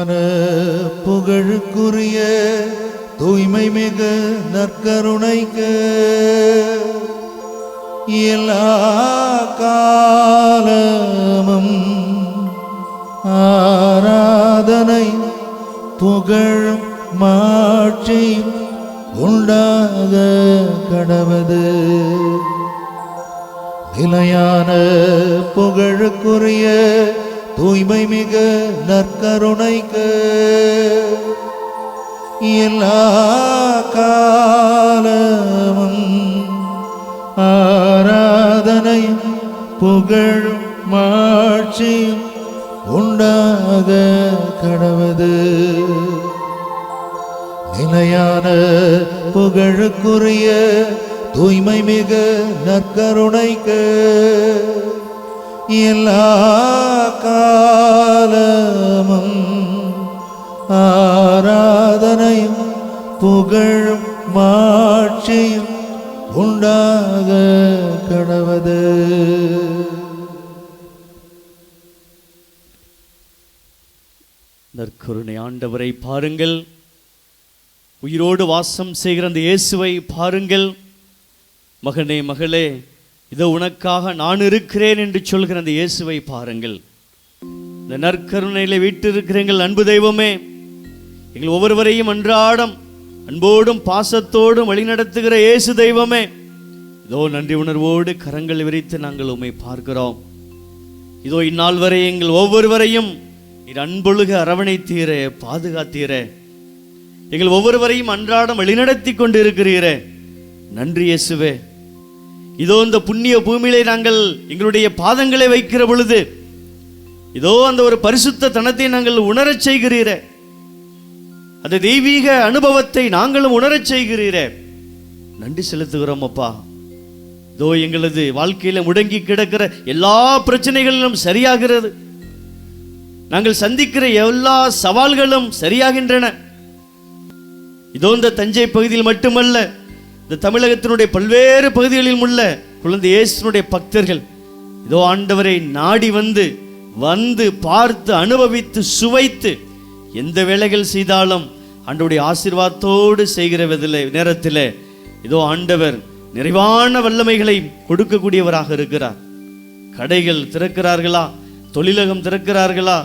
நிலையான புகழுக்குரிய தூய்மை மிகு நற்கருணைக்கு எல்லா காலமும் ஆராதனை புகழும் மாட்சியும் உண்டாக கடவது. நிலையான புகழுக்குரிய தூய்மை மிகு நற்கருணைக்கு எல்லா காலமும் ஆராதனையும் புகழும் மாட்சியும் உண்டாக கடவது. நிலையான புகழுக்குரிய தூய்மை மிகு நற்கருணைக்கு எல்லா காலமும் ஆராதனையும் புகழும் மாட்சியும் உண்டாக கடவது. நற்கருணை ஆண்டவரை பாருங்கள், உயிரோடு வாசம் செய்கிற அந்த இயேசுவை பாருங்கள். மகனே மகளே, இதோ உனக்காக நான் இருக்கிறேன் என்று சொல்கிற அந்த இயேசுவை பாருங்கள். இந்த நற்கருணையில வீட்டிருக்கிற எங்கள் அன்பு தெய்வமே, எங்கள் ஒவ்வொருவரையும் அன்றாடம் அன்போடும் பாசத்தோடும் வழிநடத்துகிற இயேசு தெய்வமே, இதோ நன்றி உணர்வோடு கரங்கள் விரித்து நாங்கள் உம்மை பார்க்கிறோம். இதோ இந்நாள் வரை எங்கள் ஒவ்வொருவரையும் நீர் அன்பொழுக அரவணைத்தீரே, பாதுகாத்தீரே, எங்கள் ஒவ்வொருவரையும் அன்றாடம் வழிநடத்தி கொண்டு இருக்கிறீரே. நன்றி இயேசுவே. இதோ இந்த புண்ணிய பூமியிலே நாங்கள் எங்களுடைய பாதங்களை வைக்கிற பொழுது இதோ அந்த ஒரு பரிசுத்த தனத்தை நாங்கள் உணரச் செய்கிறீரே, அந்த தெய்வீக அனுபவத்தை நாங்களும் உணரச் செய்கிறீரே. நன்றி செலுத்துகிறோம் அப்பா. இதோ எங்களது வாழ்க்கையில முடங்கி கிடக்கிற எல்லா பிரச்சனைகளிலும் சரியாகிறது. நாங்கள் சந்திக்கிற எல்லா சவால்களும் சரியாகின்றன. இதோ இந்த தஞ்சை பகுதியில் மட்டுமல்ல, இந்த தமிழகத்தினுடைய பல்வேறு பகுதிகளில் உள்ள குழந்தை இயேசுனுடைய பக்தர்கள் இதோ ஆண்டவரை நாடி வந்து பார்த்து அனுபவித்து சுவைத்து எந்த வேலைகள் செய்தாலும் ஆண்டவருடைய ஆசீர்வாதத்தோடு செய்கிற நேரத்தில் இதோ ஆண்டவர் நிறைவான வல்லமைகளை கொடுக்கக்கூடியவராக இருக்கிறார். கடைகள் திறக்கிறார்களா, தொழிலகம் திறக்கிறார்களா,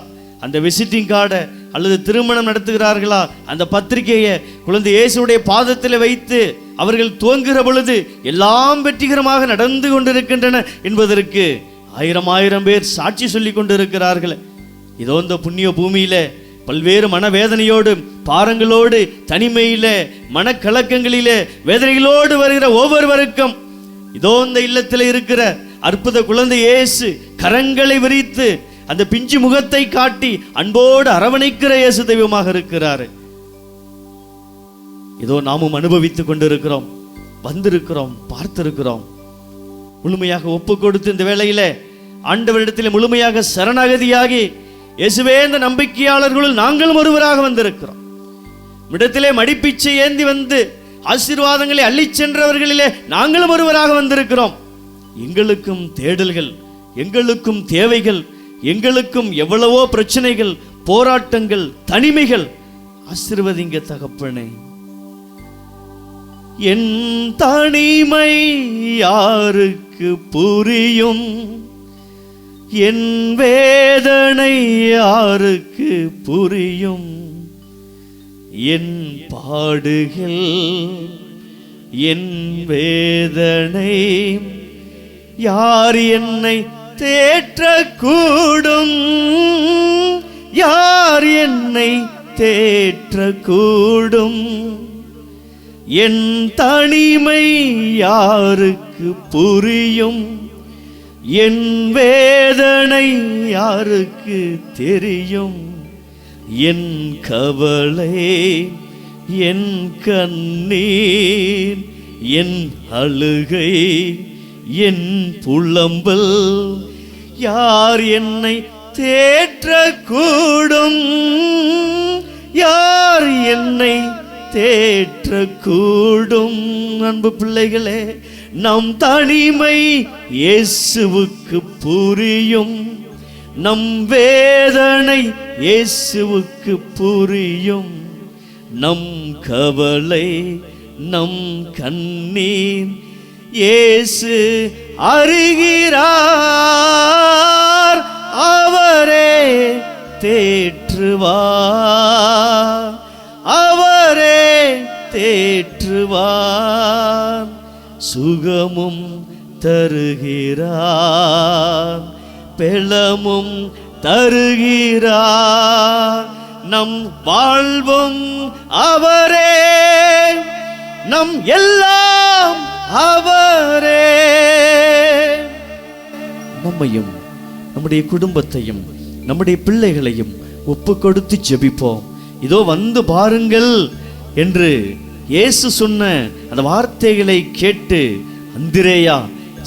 அந்த விசிட்டிங் கார்டை அல்லது திருமணம் நடத்துகிறார்களா, அந்த பத்திரிகையை குழந்தை இயேசுடைய பாதத்தில் வைத்து அவர்கள் துவங்குகிற பொழுது எல்லாம் வெற்றிகரமாக நடந்து கொண்டிருக்கின்றன என்பதற்கு ஆயிரம் பேர் சாட்சி சொல்லி கொண்டிருக்கிறார்கள். இதோ இந்த புண்ணிய பூமியில பல்வேறு மனவேதனையோடு, பாரங்களோடு, தனிமையில, மனக்கலக்கங்களிலே, வேதனைகளோடு வருகிற ஒவ்வொருவருக்கும் இதோ இந்த இல்லத்தில் இருக்கிற அற்புத குழந்தை இயேசு கரங்களை விரித்து அந்த பிஞ்சு முகத்தை காட்டி அன்போடு அரவணைக்கிற இயேசு தெய்வமாக இருக்கிறார். இதோ நாமும் அனுபவித்துக் கொண்டிருக்கிறோம், வந்திருக்கிறோம், பார்த்திருக்கிறோம். முழுமையாக ஒப்பு கொடுத்து இந்த வேளையில ஆண்டவரிடத்தில் முழுமையாக சரணாகதியாகி இயேசுவே இந்த நம்பிக்கையாளர்களுள் நாங்களும் ஒருவராக வந்திருக்கிறோம். இடத்திலே மடிப்பிச்சை ஏந்தி வந்து ஆசீர்வாதங்களை அள்ளி சென்றவர்களிலே நாங்களும் ஒருவராக வந்திருக்கிறோம். எங்களுக்கும் தேடல்கள், எங்களுக்கும் தேவைகள், எங்களுக்கும் எவ்வளவோ பிரச்சனைகள், போராட்டங்கள், தனிமைகள். ஆசீர்வதிங்க தகப்பனே. என் தனிமை யாருக்கு புரியும், என் வேதனை யாருக்கு புரியும், என் பாடுகள் என் வேதனை யார் என்னை தேற்றக்கூடும், யார் என்னை தேற்றக்கூடும். என் தனிமை யாருக்கு புரியும், என் வேதனை யாருக்கு தெரியும். என் கவலை, என் கண்ணீர், என் அழுகை, என் புலம்பல் யார் என்னை தேற்றக்கூடும், யார் என்னை தேற்றக்கூடும். அன்பு பிள்ளைகளே, நம் தனிமை இயேசுவுக்கு புரியும், நம் வேதனை இயேசுவுக்கு புரியும். நம் கவலை நம் கண்ணீர் இயேசு அறிகிறார். அவரே தேற்றுவார், அவரே தேற்றுவார். சுகமும் தருகிறார், பெலமும் தருகிறார். நம் வாழ்வும் அவரே, நம் எல்லாம் அவரே. நம்மையும் நம்முடைய குடும்பத்தையும் நம்முடைய பிள்ளைகளையும் ஒப்பு கொடுத்து ஜெபிப்போம். இதோ வந்து பாருங்கள் என்று இயேசு சொன்ன அந்த வார்த்தைகளை கேட்டு அந்திரேயா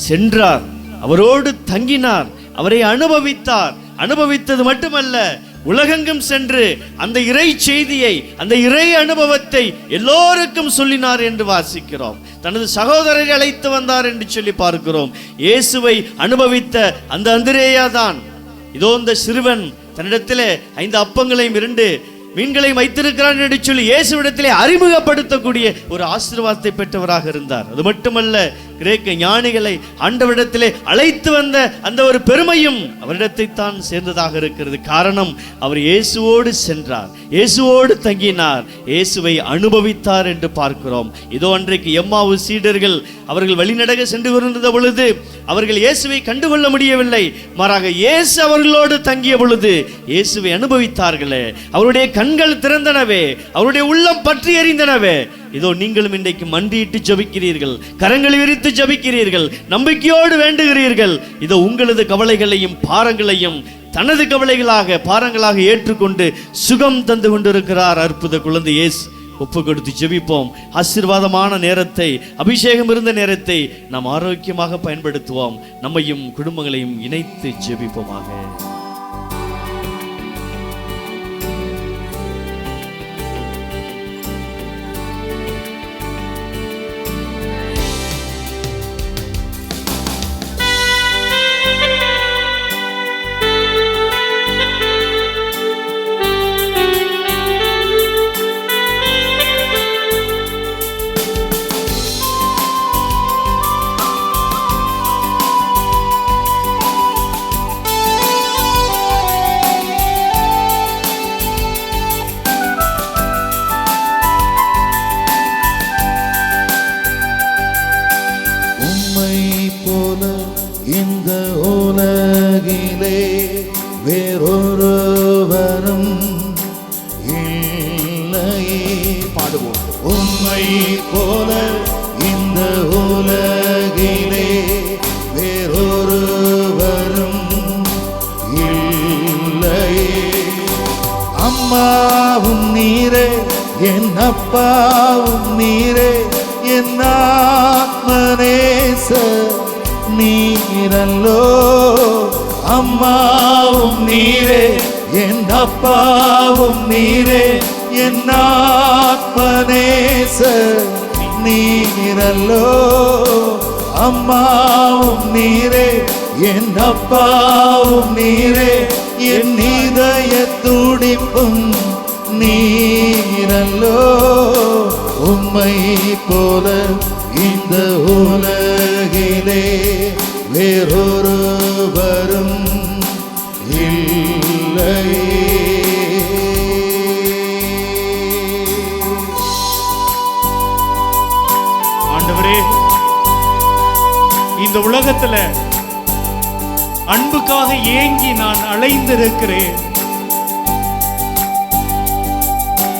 சென்றார், அவரோடு தங்கினார், அவரை அனுபவித்தார். அனுபவித்தது மட்டுமல்ல, உலகெங்கும் சென்று அந்த இறை செய்தியை, அந்த இறை அனுபவத்தை எல்லோருக்கும் சொல்லினார் என்று வாசிக்கிறோம். தனது சகோதரரை அழைத்து வந்தார் என்று சொல்லி பார்க்கிறோம். இயேசுவை அனுபவித்த அந்த அந்திரேயா தான் இதோ இந்த சிறுவன் தன்னிடத்திலே 5 அப்பங்களையும் 2 மீன்களையும் வைத்திருக்கிறான் என்று சொல்லி இயேசுவிடத்திலே அறிமுகப்படுத்தக்கூடிய ஒரு ஆசீர்வாதத்தை பெற்றவராக இருந்தார். அது மட்டுமல்ல, கிரேக்க ஞானிகளை ஆண்டவரிடத்திலே அழைத்து வந்த அந்த ஒரு பெருமையும் அவரிடத்தை தான் சேர்ந்ததாக இருக்கிறது. காரணம், அவர் இயேசுவோடு சென்றார், இயேசுவோடு தங்கினார், இயேசுவை அனுபவித்தார் என்று பார்க்கிறோம். இதோ அன்றைக்கு எம்மாவு சீடர்கள் அவர்கள் வழிநடக சென்று கொண்டிருந்த பொழுது அவர்கள் இயேசுவை கண்டுகொள்ள முடியவில்லை. மாறாக இயேசு அவர்களோடு தங்கிய பொழுது இயேசுவை அனுபவித்தார்களே, அவருடைய கண்கள் திறந்தனவே, அவருடைய உள்ளம் பற்றி எறிந்தனவே. இதோ நீங்களும் இன்றைக்கு மண்டியிட்டு ஜெபிக்கிறீர்கள், கரங்களை விரித்து ஜெபிக்கிறீர்கள், நம்பிக்கையோடு வேண்டுகிறீர்கள். இதோ உங்களது கவலைகளையும் பாரங்களையும் தனது கவலைகளாக பாரங்களாக ஏற்றுக்கொண்டு சுகம் தந்து கொண்டிருக்கிறார் அற்புத குழந்தை இயேசு. ஒப்பு கொடுத்து ஜெபிப்போம். ஆசீர்வாதமான நேரத்தை, அபிஷேகம் இருந்த நேரத்தை நாம் ஆரோக்கியமாக பயன்படுத்துவோம். நம்மையும் குடும்பங்களையும் இணைத்து ஜெபிப்போமாக. இந்த உலகிலே வேறொருவரும் இல்லையே. பாடுவோம். உம்மை போல இந்த உலகிலே வேறொருவரும் இல்லையே. அம்மாவும் நீரே, என் அப்பாவும் நீரே, என் ஆத்மநேச நீரல்லோ. அம்மாவும் நீரே, என் அப்பாவும் நீரே, என் ஆத்மநேச நீரல்லோ. அம்மாவும் நீரே, என் அப்பாவும் நீரே, என் இதய துடிப்பும் நீரல்லோ. உம்மை போல இந்த உலகிலே வேறொருவரும் இல்லையே. ஆண்டவரே, இந்த உலகத்துல அன்புக்காக ஏங்கி நான் அலைந்திருக்கிறேன்.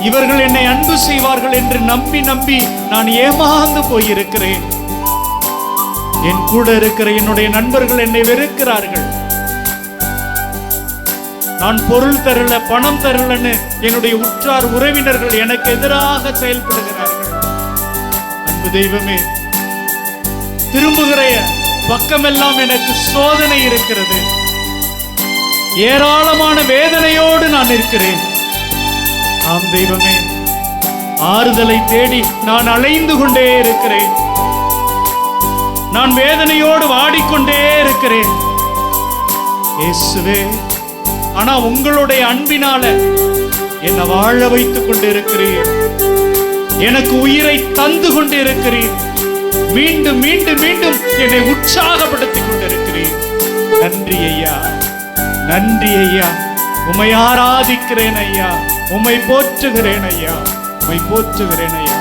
இவர்கள் என்னை அன்பு செய்வார்கள் என்று நம்பி நம்பி நான் ஏமாந்து போயிருக்கிறேன். என் கூட இருக்கிற என்னுடைய நண்பர்கள் என்னை வெறுக்கிறார்கள். நான் பொருள் தரல, பணம் தரலன்னு என்னுடைய உற்றார் உறவினர்கள் எனக்கு எதிராக செயல்படுகிறார்கள். அன்பு தெய்வமே, திரும்புகிற பக்கமெல்லாம் எனக்கு சோதனை இருக்கிறது. ஏராளமான வேதனையோடு நான் இருக்கிறேன். ஆம் தெய்வமே, ஆறுதலை தேடி நான் அலைந்து கொண்டே இருக்கிறேன். நான் வேதனையோடு வாடிக்கொண்டே இருக்கிறேன். இயேசுவே, ஆனா உங்களுடைய அன்பினால என்னை வாழ வைத்துக் கொண்டிருக்கிறீர். எனக்கு உயிரை தந்து கொண்டிருக்கிறீர். மீண்டும் மீண்டும் மீண்டும் என்னை உற்சாகப்படுத்திக் கொண்டிருக்கிறீர். நன்றி ஐயா, நன்றி ஐயா. உம்மை ஆராதிக்கிறேன் ஐயா, உம்மை போற்றுகிறேன் ஐயா, உம்மை போற்றுகிறேன் ஐயா.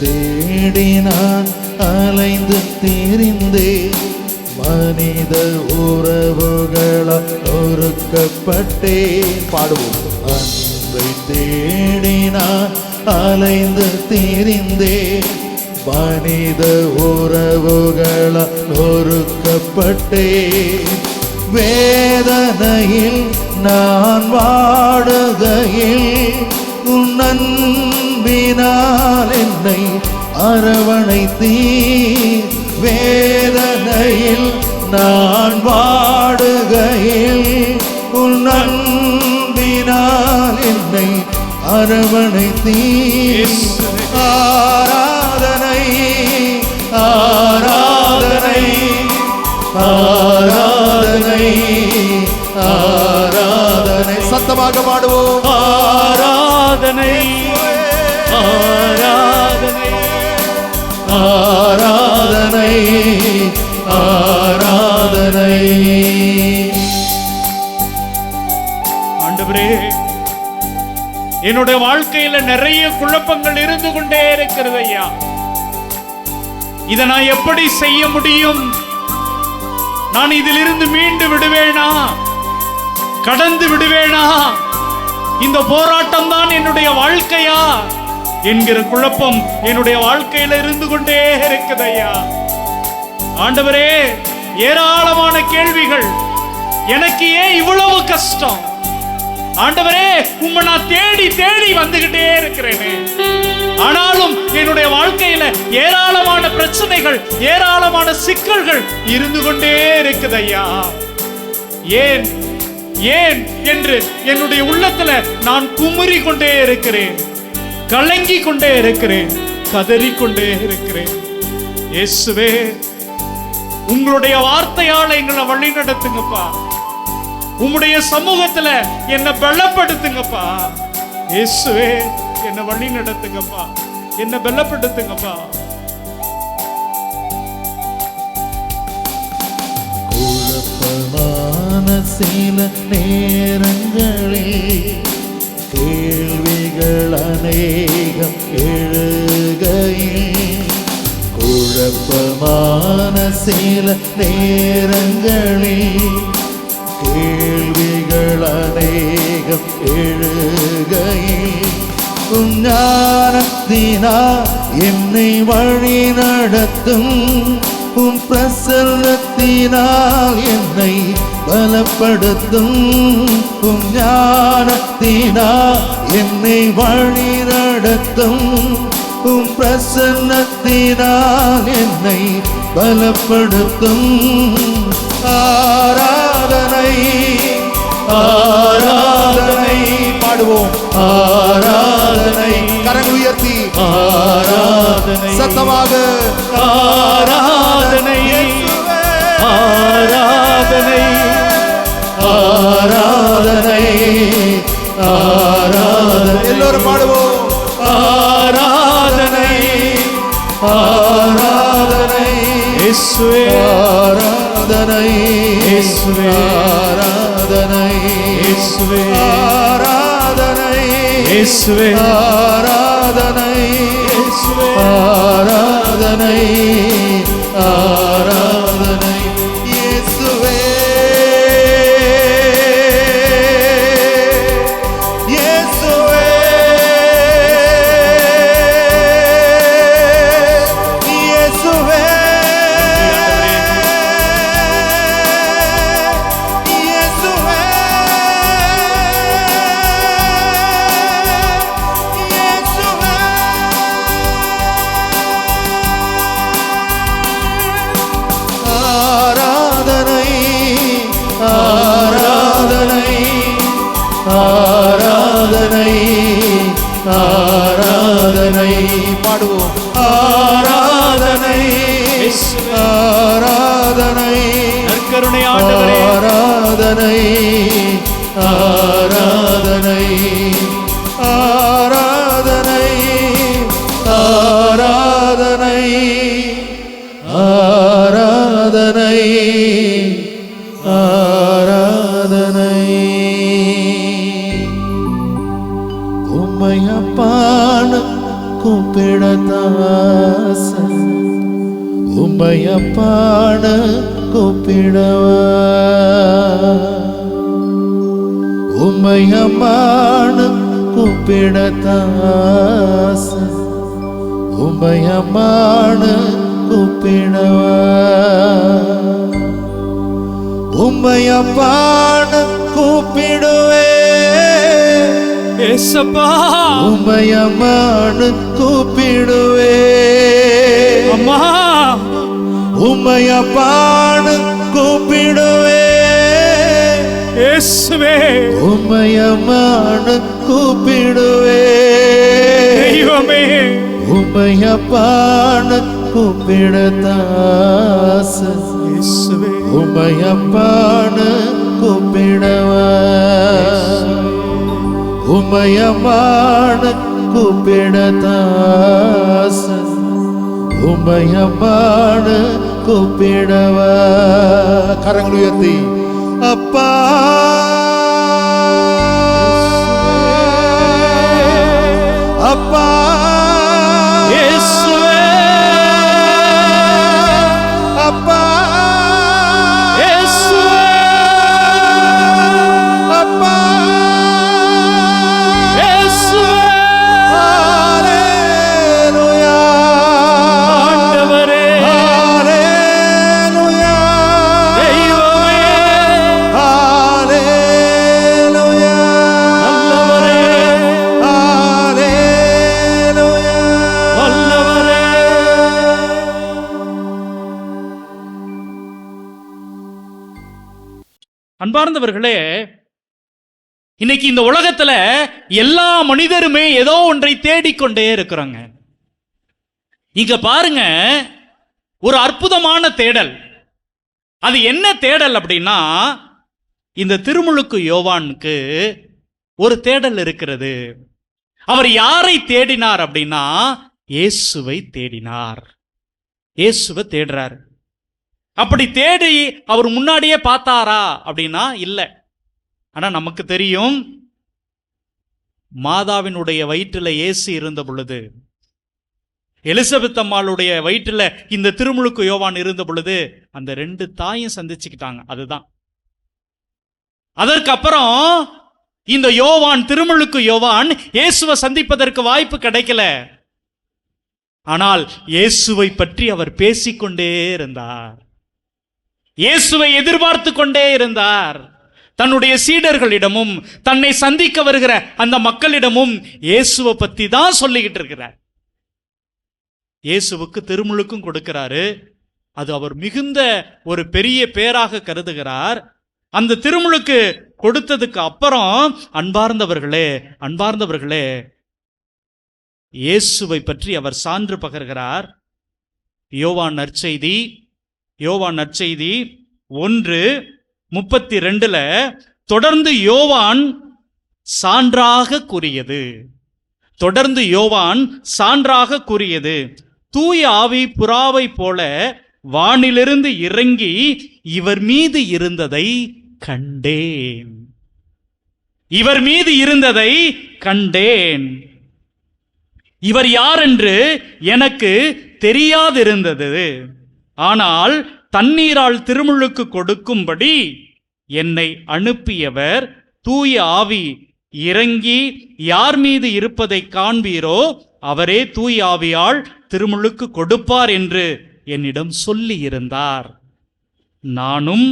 தேடி நான் அலைந்து திரிந்தேன், மனித உறவுகளால் நொறுக்கப்பட்டேன். பாடுவோம். அன்பை தேடி நான் அலைந்து திரிந்தேன், மனித உறவுகளால் நொறுக்கப்பட்டேன். வேதனையில் நான் வாடுகையில் உன் அன்பினால் என்னை அரவணைத்தீர். வேதனையில் நான் வாடுகையில் உன் அன்பினால் என்னை அரவணைத்தீர். ஆராதனை ஆராதனை ஆராதனை ஆராதனை. சத்தமாக பாடுவோம். ஆராதனை ஆராதனை ஆராதனை ஆராதனை. ஆண்டவரே, என்னுடைய வாழ்க்கையில நிறைய குழப்பங்கள் இருந்து கொண்டே இருக்கிறது ஐயா. இதை நான் எப்படி செய்ய முடியும்? நான் இதிலிருந்து மீண்டு விடுவேனா? கடந்து விடுவேனா? இந்த போராட்டம் தான் என்னுடைய வாழ்க்கையா என்கிற குழப்பம் என்னுடைய வாழ்க்கையில இருந்து கொண்டே இருக்குது ஐயா. ஆண்டவரே, ஏராளமான கேள்விகள். எனக்கு ஏன் இவ்வளவு கஷ்டம்? ஆண்டவரே, உம்மை நான் தேடி தேடி வந்துகிட்டே இருக்கிறேனே. ஆனாலும் என்னுடைய வாழ்க்கையில ஏராளமான பிரச்சனைகள், ஏராளமான சிக்கல்கள் இருந்து கொண்டே இருக்குது ஐயா. ஏன் ஏன் என்று என்னுடைய உள்ளத்துல நான் குமுறி கொண்டே இருக்கிறேன், கலங்கி கொண்டே இருக்கிறேன், கதறிக்கொண்டே இருக்கிறேன். இயேசுவே, உங்களுடைய வார்த்தையால எங்களை வழி நடத்துங்கப்பா. உம்முடைய சமூகத்துல என்னை பலப்படுத்துங்கப்பா. இயேசுவே, என்னை வழி நடத்துங்கப்பா, என்னை பலப்படுத்துங்கப்பா. குழப்பமான சில நேரங்களில் கேள்விகள் அநேகம் எழுகையில், குழப்பமான சில நேரங்களில் கேள்விகள் அநேகம் எழுகையில், உம் ஞானத்தினால் என்னை வழி நடத்தும், உம் பிரசன்னத்தினால் என்னை பலப்படுத்தும். உம் ஞானத்தினால் என்னை வழி நடத்தும், உம் பிரசன்னத்தினால் என்னை பலப்படுத்தும். ஆராதனை ஆராதனை. பாடுவோம். ஆராதனை. கரங்கள் உயர்த்தி ஆராதனை. சத்தமாக ஆராதனை ஆராதனை ஆராதனை ஆராதனை. எல்லோரும் பாடுவோம். ஆராதனை ஆராதனை. இயேசுவே, ஆராதனை. இயேசுவே, ஆராதனை. இயேசுவே, ஆராதனை. இயேசுவே, ஆராதனை. இயேசுவே, ஆராதனை. ஆராதனை. இயேசுவே, இயேசுவே, இயேசுவே, இயேசுவே, இயேசுவே. ஆராதனை ஆராதனை ஆராதனை ஆராதனை. பாடுவோம். ஆராதனை ஆராதனை கருணை ஆண்டவரே. ஆராதனை ஆராதனை ஆராதனை ஆராதனை ஆராதனை ஆராதனை. உம்மையப்பான கூப்பிடத்தாச உம்மையப்பான கூப்பிடவா உம்மையம்மான கூப்பிடத்தாச உம்மையம்மான கூப்பிடவா உம்மையப்பான கூப்பிடுவே ஏசப்பா. உம்மையம்மான கூப்பிடுவே அம்மா. உம்மையப்பான கூப்பிடுவே இயேசுவே. உம்மையம்மான கூப்பிடுவே தெய்வமே. உம்மையப்பான கூப்பிடத்தாச இயேசுவே. உம்மையப்பான கூப்பிடவா உம்மையம்மான கூப்பிடத்தாச உம்மையம்மான கூப்பிடவா. கரங்கள் உயர்த்தி அப்பா அப்பா இயேசுவே. அப்பா இயேசுவே. அப்பா இயேசுவே. ஹalleluya ஆண்டவரே. ஹalleluya தெய்வமே. ஹalleluya நல்லவரே. ஹalleluya வல்லவரே. அன்பார்ந்தவர்களே, இன்னைக்கு இந்த உலகத்துல எல்லா மனிதருமே ஏதோ ஒன்றை தேடிக்கொண்டே இருக்கிறாங்க. இங்க பாருங்க, ஒரு அற்புதமான தேடல். அது என்ன தேடல் அப்படின்னா, இந்த திருமுழுக்கு யோவானுக்கு ஒரு தேடல் இருக்கிறது. அவர் யாரை தேடினார் அப்படின்னா, இயேசுவை தேடினார். இயேசுவை தேடுறார். அப்படி தேடி அவர் முன்னாடியே பார்த்தாரா அப்படின்னா இல்லை. ஆனா நமக்கு தெரியும், மாதாவினுடைய வயிற்றில் இயேசு இருந்த பொழுது, எலிசபெத் அம்மாளுடைய வயிற்றில் இந்த திருமுழுக்கு யோவான் இருந்த பொழுது அந்த ரெண்டு தாயும் சந்திச்சுக்கிட்டாங்க. அதுதான். அதற்கப்புறம் இந்த யோவான், திருமுழுக்கு யோவான் இயேசுவை சந்திப்பதற்கு வாய்ப்பு கிடைக்கல. ஆனால் இயேசுவை பற்றி அவர் பேசிக்கொண்டே இருந்தார். இயேசுவை எதிர்பார்த்து கொண்டே இருந்தார். தன்னுடைய சீடர்களிடமும் தன்னை சந்திக்க வருகிற அந்த மக்களிடமும் இயேசுவை பத்தி தான் சொல்லிக்கிட்டு இருக்கிறார். இயேசுவுக்கு திருமுழுக்கும் கொடுக்கிறாரு. அது அவர் மிகுந்த ஒரு பெரிய பேராக கருதுகிறார். அந்த திருமுழுக்கு கொடுத்ததுக்கு அப்புறம் அன்பார்ந்தவர்களே இயேசுவை பற்றி அவர் சான்று பகர்கிறார். யோவான் நற்செய்தி 1:32 தொடர்ந்து யோவான் சான்றாக கூறியது, தூய ஆவி புறாவை போல வானிலிருந்து இறங்கி இவர் மீது இருந்ததை கண்டேன். இவர் யார் என்று எனக்கு தெரியாதிருந்தது. ஆனால் தண்ணீரால் திருமுழுக்கு கொடுக்கும்படி என்னை அனுப்பியவர் தூய ஆவி இறங்கி யார் மீது இருப்பதை காண்பீரோ அவரே தூய ஆவியால் திருமுழுக்கு கொடுப்பார் என்று என்னிடம் சொல்லி இருந்தார். நானும்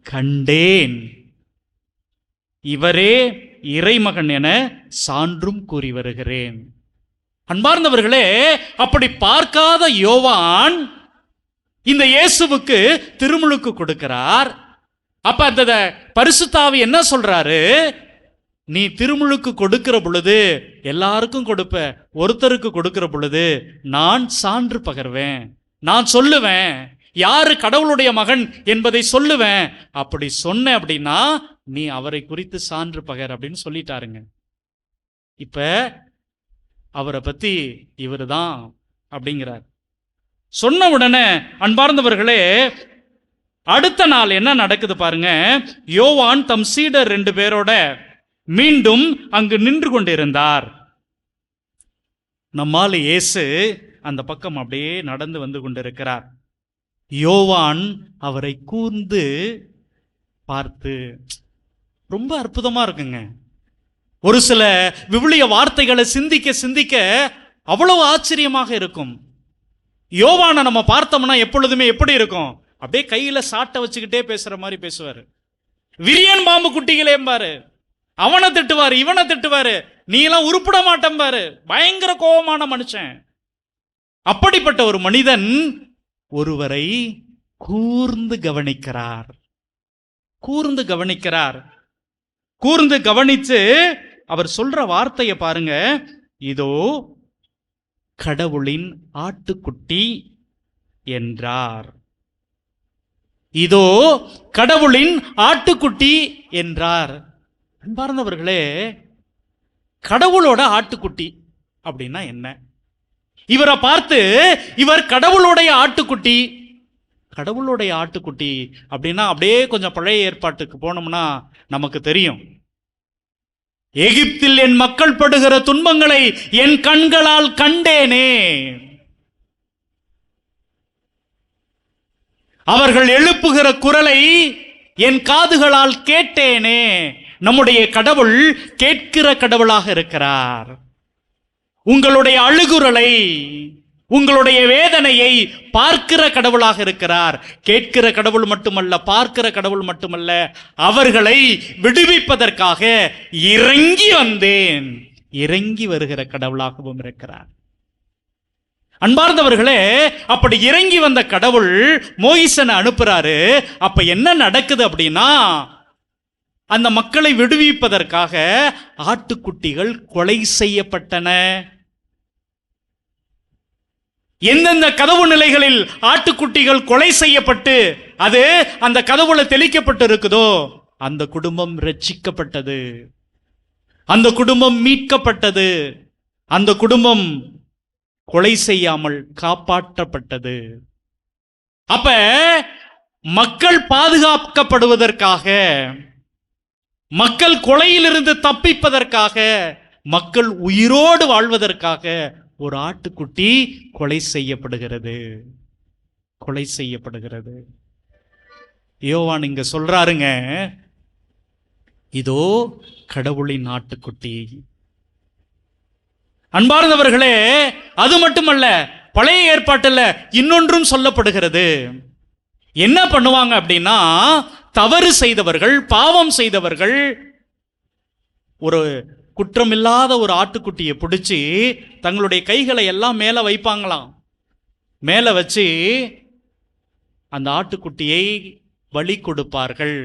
கண்டேன். இவரே இறைமகன் என சான்றும் கூறி வருகிறேன். அன்பார்ந்தவர்களே, அப்படி பார்க்காத யோவான் இந்த இயேசுவுக்கு திருமுழுக்கு கொடுக்கிறார். அப்ப அந்த பரிசுத்த ஆவி என்ன சொல்றாரு? நீ திருமுழுக்கு கொடுக்கிற பொழுது எல்லாருக்கும் கொடுப்ப, ஒருத்தருக்கு கொடுக்கிற பொழுது நான் சான்று பகர்வேன், நான் சொல்லுவேன், யாரு கடவுளுடைய மகன் என்பதை சொல்லுவேன். அப்படி சொன்ன அப்படின்னா நீ அவரை குறித்து சான்று பகர் அப்படின்னு சொல்லிட்டாருங்க. இப்ப அவரை பத்தி இவரு தான் அப்படிங்கிறார். சொன்ன உடனே அன்பார்ந்தவர்களே, அடுத்த நாள் என்ன நடக்குது பாருங்க. யோவான் தம் சீடர் 2 பேரோட மீண்டும் அங்கு நின்று கொண்டிருந்தார். நம்மால் இயேசு அந்த பக்கம் அப்படியே நடந்து வந்து கொண்டிருக்கிறார். யோவான் அவரை கூர்ந்து பார்த்து, ரொம்ப அற்புதமா இருக்குங்க. ஒரு சில விவிலிய வார்த்தைகளை சிந்திக்க சிந்திக்க அவ்வளவு ஆச்சரியமாக இருக்கும். யோவானை நம்ம பார்த்தோம்னா எப்பொழுதுமே எப்படி இருக்கும்? அப்படியே கையில சாட்டை வச்சுக்கிட்டே பேசுற மாதிரி பேசுவாரு. விரியன் பாம்பு குட்டிகளேம்பாரு. அவனை திட்டுவாரு, இவனை திட்டுவாரு, நீ எல்லாம் உருப்பிட மாட்டேன் பாரு. பயங்கர கோபமான மனுஷன். அப்படிப்பட்ட ஒரு மனிதன் ஒருவரை கூர்ந்து கவனிக்கிறார். கூர்ந்து கவனிக்கிறார். கூர்ந்து கவனிச்சு அவர் சொல்ற வார்த்தையை பாருங்க. இதோ கடவுளின் ஆட்டுக்குட்டி என்றார். இதோ கடவுளின் ஆட்டுக்குட்டி என்றார். அன்பார்ந்தவர்களே, கடவுளோட ஆட்டுக்குட்டி அப்படின்னா என்ன? இவரை பார்த்து இவர் கடவுளுடைய ஆட்டுக்குட்டி. கடவுளுடைய ஆட்டுக்குட்டி அப்படின்னா அப்படியே கொஞ்சம் பழைய ஏற்பாட்டுக்கு போனோம்னா நமக்கு தெரியும். எகிப்தில் என் மக்கள் படுகிற துன்பங்களை என் கண்களால் கண்டேனே, அவர்கள் எழுப்புகிற குரலை என் காதுகளால் கேட்டேனே. நம்முடைய கடவுள் கேட்கிற கடவுளாக இருக்கிறார். உங்களுடைய அழுகுரலை, உங்களுடைய வேதனையை பார்க்கிற கடவுளாக இருக்கிறார். கேட்கிற கடவுள் மட்டுமல்ல, பார்க்கிற கடவுள் மட்டுமல்ல, அவர்களை விடுவிப்பதற்காக இறங்கி வந்தேன், இறங்கி வருகிற கடவுளாகவும் இருக்கிறார். அன்பார்ந்தவர்களே, அப்படி இறங்கி வந்த கடவுள் மோயிசனை அனுப்புறாரு. அப்ப என்ன நடக்குது அப்படின்னா, அந்த மக்களை விடுவிப்பதற்காக ஆட்டுக்குட்டிகள் கொலை செய்யப்பட்டன. எந்தெந்த கதவு நிலைகளில் ஆட்டுக்குட்டிகள் கொலை செய்யப்பட்டு அது அந்த கதவுல தெளிக்கப்பட்டு இருக்குதோ அந்த குடும்பம் ரட்சிக்கப்பட்டது, அந்த குடும்பம் மீட்கப்பட்டது, அந்த குடும்பம் கொலை செய்யாமல் காப்பாற்றப்பட்டது. அப்ப மக்கள் பாதுகாக்கப்படுவதற்காக, மக்கள் கொலையிலிருந்து தப்பிப்பதற்காக, மக்கள் உயிரோடு வாழ்வதற்காக ஒரு ஆட்டுக்குட்டி கொலை செய்யப்படுகிறது, கொலை செய்யப்படுகிறது. யோவான் இங்க சொல்றாருங்க, இதோ கடவுளின் ஆட்டுக்குட்டி. அன்பார்ந்தவர்களே, அது மட்டுமல்ல, பழைய ஏற்பாட்டில் இன்னொன்றும் சொல்லப்படுகிறது. என்ன பண்ணுவாங்க அப்படின்னா, தவறு செய்தவர்கள், பாவம் செய்தவர்கள் ஒரு குற்றமில்லாத ஒரு ஆட்டுக்குட்டியை பிடிச்சி தங்களுடைய கைகளை எல்லாம் மேலே வைப்பாங்களாம். மேலே வச்சு அந்த ஆட்டுக்குட்டியை பலி கொடுப்பார்கள்.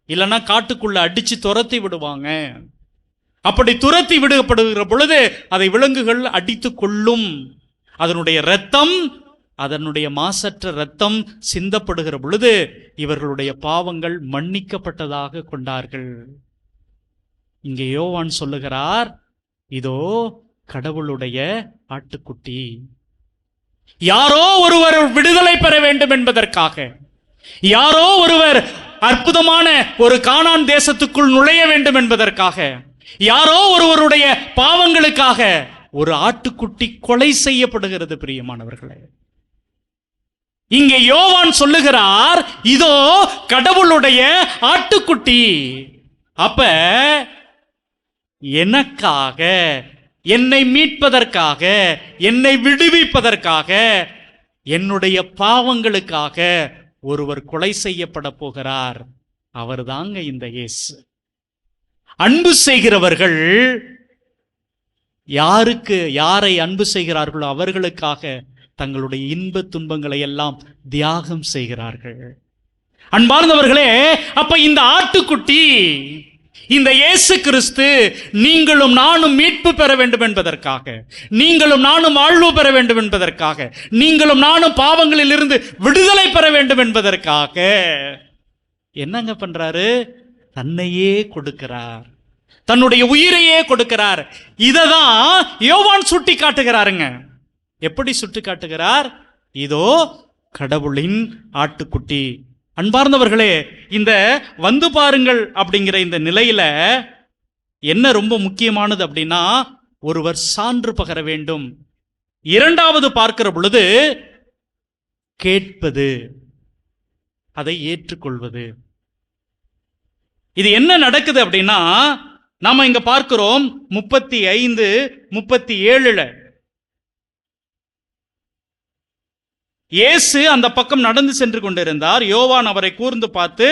இல்லைன்னா காட்டுக்குள்ள அடிச்சு துரத்தி விடுவாங்க. அப்படி துரத்தி விடப்படுகிற பொழுது அதை விலங்குகள் அடித்து கொள்ளும். அதனுடைய இரத்தம், அதனுடைய மாசற்ற இரத்தம் சிந்தப்படுகிற பொழுது இவர்களுடைய பாவங்கள் மன்னிக்கப்பட்டதாக கொண்டார்கள். இங்கே யோவான் சொல்லுகிறார், இதோ கடவுளுடைய ஆட்டுக்குட்டி. யாரோ ஒருவர் விடுதலை பெற வேண்டும் என்பதற்காக, யாரோ ஒருவர் அற்புதமான ஒரு கானான் தேசத்துக்குள் நுழைய வேண்டும் என்பதற்காக, யாரோ ஒருவருடைய பாவங்களுக்காக ஒரு ஆட்டுக்குட்டி கொலை செய்யப்படுகிறது. பிரியமானவர்களே, இங்கே யோவான் சொல்லுகிறார், இதோ கடவுளுடைய ஆட்டுக்குட்டி. அப்ப எனக்காக, என்னை மீட்பதற்காக, என்னை விடுவிப்பதற்காக, என்னுடைய பாவங்களுக்காக ஒருவர் கொலை செய்யப்பட போகிறார். அவர் தாங்க இந்த இயேசு. அன்பு செய்கிறவர்கள் யாரை அன்பு செய்கிறார்களோ அவர்களுக்காக தங்களுடைய இன்ப துன்பங்களை எல்லாம் தியாகம் செய்கிறார்கள். அன்பார்ந்தவர்களே, அப்ப இந்த ஆட்டுக்குட்டி இந்த இயேசு கிறிஸ்து நீங்களும் நானும் மீட்பு பெற வேண்டும் என்பதற்காக, நீங்களும் நானும் வாழ்வு பெற வேண்டும் என்பதற்காக, நீங்களும் நானும் பாவங்களில் இருந்து விடுதலை பெற வேண்டும் என்பதற்காக என்னங்க பண்றாரு? தன்னையே கொடுக்கிறார், தன்னுடைய உயிரையே கொடுக்கிறார். இததான் யோவான் சுட்டி காட்டுகிறாருங்க. எப்படி சுட்டி காட்டுகிறார்? இதோ கடவுளின் ஆட்டுக்குட்டி. அன்பார்ந்தவர்களே, இந்த வந்து பாருங்கள் அப்படிங்கிற இந்த நிலையில என்ன ரொம்ப முக்கியமானது அப்படின்னா, ஒருவர் சான்று பகர வேண்டும். இரண்டாவது பார்க்கிற பொழுது கேட்பது, அதை ஏற்றுக்கொள்வது. இது என்ன நடக்குது அப்படின்னா, நாம இங்க பார்க்கிறோம் 35, 37 இயேசு அந்த பக்கம் நடந்து சென்று கொண்டிருந்தார். யோவான் அவரை கூர்ந்து பார்த்து,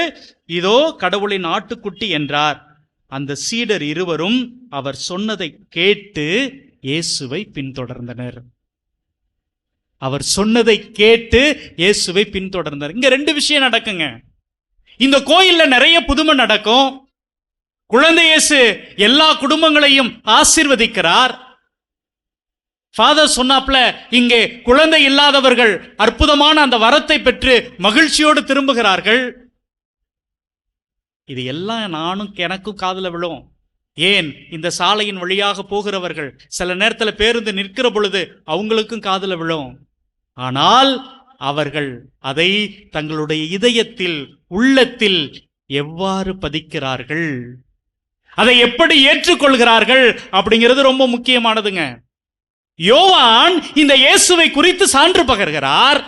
இதோ கடவுளின் ஆட்டுக்குட்டி என்றார். அந்த சீடர் இருவரும் அவர் சொன்னதை கேட்டு இயேசுவை பின்தொடர்ந்தனர். அவர் சொன்னதை கேட்டு இயேசுவை பின்தொடர்ந்தனர். இங்க ரெண்டு விஷயம் நடக்குங்க. இந்த கோயில்ல நிறைய புதுமை நடக்கும். குழந்தை இயேசு எல்லா குடும்பங்களையும் ஆசீர்வதிக்கிறார். ஃபாதர் சொன்னாப்ல, இங்கே குழந்தை இல்லாதவர்கள் அற்புதமான அந்த வரத்தை பெற்று மகிழ்ச்சியோடு திரும்புகிறார்கள். இது எல்லாம் நானும் எனக்கும் காதுல விழும். ஏன், இந்த சாலையின் வழியாக போகிறவர்கள் சில நேரத்தில் பேருந்து நிற்கிற பொழுது அவங்களுக்கும் காதுல விழும். ஆனால் அவர்கள் அதை தங்களுடைய இதயத்தில், உள்ளத்தில் எவ்வாறு பதிக்கிறார்கள், அதை எப்படி ஏற்றுக்கொள்கிறார்கள் அப்படிங்கிறது ரொம்ப முக்கியமானதுங்க. யோவான் இந்த இயேசுவை குறித்து சான்று பகர்கிறார்.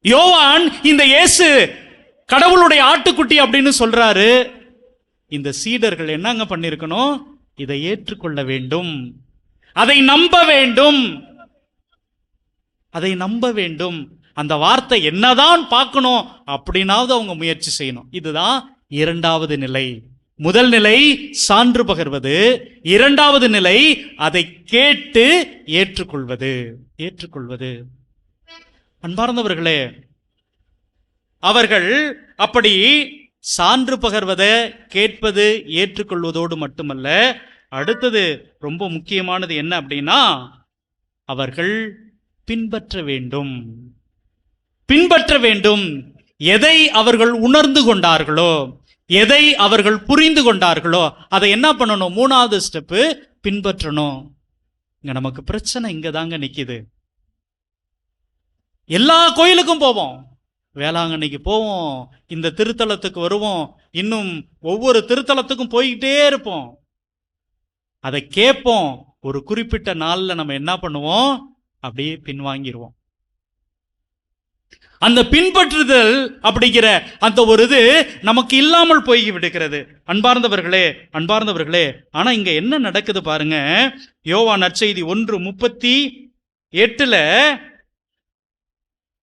யோவான் இந்த இயேசு கடவுளுடைய ஆட்டுக்குட்டி அப்படின்னு சொல்றாரு. இந்த சீடர்கள் என்னங்க பண்ணிருக்கணும்? இதை ஏற்றுக்கொள்ள வேண்டும், அதை நம்ப வேண்டும், அதை நம்ப வேண்டும். அந்த வார்த்தை என்னதான் பார்க்கணும் அப்படின்னாவது அவங்க முயற்சி செய்யணும். இதுதான் இரண்டாவது நிலை. முதல் நிலை சான்று பகர்வது, இரண்டாவது நிலை அதை கேட்டு ஏற்றுக்கொள்வது. ஏற்றுக்கொள்வது. அன்பார்ந்தவர்களே, அவர்கள் அப்படி சான்று பகர்வதை, கேட்பது, ஏற்றுக்கொள்வதோடு மட்டுமல்ல, அடுத்தது ரொம்ப முக்கியமானது என்ன அப்படின்னா, அவர்கள் பின்பற்ற வேண்டும். பின்பற்ற வேண்டும். எதை அவர்கள் உணர்ந்து கொண்டார்களோ, எதை அவர்கள் புரிந்து கொண்டார்களோ அதை என்ன பண்ணணும்? மூணாவது ஸ்டெப்பு, பின்பற்றணும். இங்க நமக்கு பிரச்சனை இங்க தாங்க நிக்குது. எல்லா கோயிலுக்கும் போவோம், வேளாங்கண்ணிக்கு போவோம், இந்த திருத்தலத்துக்கு வருவோம், இன்னும் ஒவ்வொரு திருத்தலத்துக்கும் போய்கிட்டே இருப்போம். அதை கேட்போம். ஒரு குறிப்பிட்ட நாள்ல நம்ம என்ன பண்ணுவோம்? அப்படியே பின்வாங்கிடுவோம். அந்த பின்பற்றுதல் அப்படிங்கிற அந்த ஒரு இது நமக்கு இல்லாமல் போய் விடுகிறது. அன்பார்ந்தவர்களே, அன்பார்ந்தவர்களே, ஆனா இங்க என்ன நடக்குது பாருங்க. யோவான் நற்செய்தி 1:38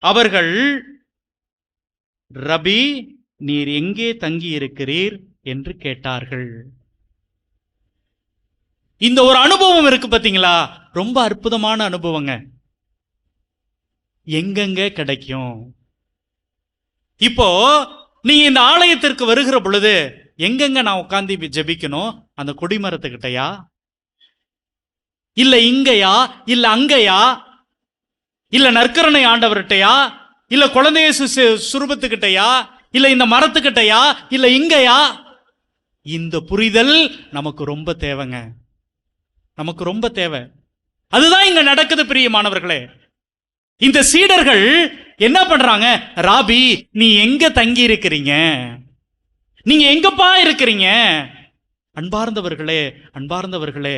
அவர்கள், ரபி, நீர் எங்கே தங்கி இருக்கிறீர் என்று கேட்டார்கள். இந்த ஒரு அனுபவம் இருக்கு பாத்தீங்களா? ரொம்ப அற்புதமான அனுபவங்க. எங்கெங்க கிடைக்கும்? இப்போ நீங்க இந்த ஆலயத்திற்கு வருகிற பொழுது எங்கெங்க நான் உட்கார்ந்து ஜெபிக்கணும்? அந்த கொடிமரத்துக்கிட்டயா, இல்ல இங்கயா, இல்ல அங்கயா, இல்ல நற்கருணை ஆண்டவர்கிட்டயா, இல்ல குழந்தைய சுரூபத்துக்கிட்டயா, இல்ல இந்த மரத்துக்கிட்டயா, இல்ல இங்கயா? இந்த புரிதல் நமக்கு ரொம்ப தேவைங்க. நமக்கு ரொம்ப தேவை. அதுதான் இங்க நடக்குது பிரியமானவர்களே. இந்த சீடர்கள் என்ன பண்றாங்க? ராபி, நீ எங்க தங்கி இருக்கிறீங்க? நீங்க எங்கப்பா இருக்கிறீங்க? அன்பார்ந்தவர்களே, அன்பார்ந்தவர்களே,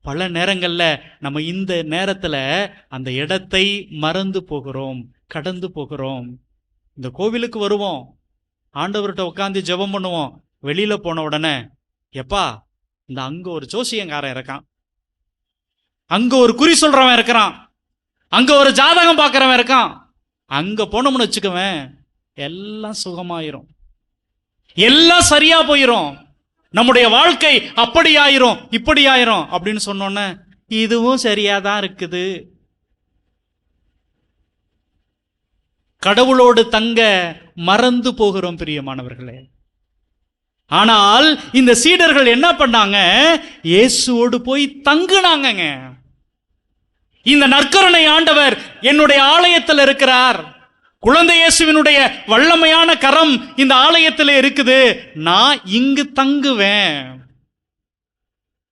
பல நேரங்கள்ல நம்ம இந்த நேரத்துல அந்த இடத்தை மறந்து போகிறோம், கடந்து போகிறோம். இந்த கோவிலுக்கு வருவோம், ஆண்டவர்கிட்ட உட்காந்து ஜெபம் பண்ணுவோம். வெளியில போன உடனே, எப்பா, இந்த அங்க ஒரு ஜோசியங்காரன் இருக்கான், அங்க ஒரு குறி சொல்றவன் இருக்கிறான், அங்க ஒரு ஜாதகம் பார்க்கிறவன் இருக்கான், அங்க போனோம்னு வச்சுக்கவேன், எல்லாம் சுகமாயிரும், எல்லாம் சரியா போயிரும், நம்முடைய வாழ்க்கை அப்படி ஆயிரும், இப்படி ஆயிரும் அப்படின்னு சொன்னோன்னே இதுவும் சரியாதான் இருக்குது. கடவுளோடு தங்க மறந்து போகிறோம் பிரியமானவர்களே. ஆனால் இந்த சீடர்கள் என்ன பண்ணாங்க? இயேசுவோடு போய் தங்குனாங்கங்க. இந்த நற்கருணை ஆண்டவர் என்னுடைய ஆலயத்தில் இருக்கிறார், குழந்தை இயேசுவினுடைய வல்லமையான கரம் இந்த ஆலயத்தில் இருக்குது, நான் இங்கு தங்குவேன்,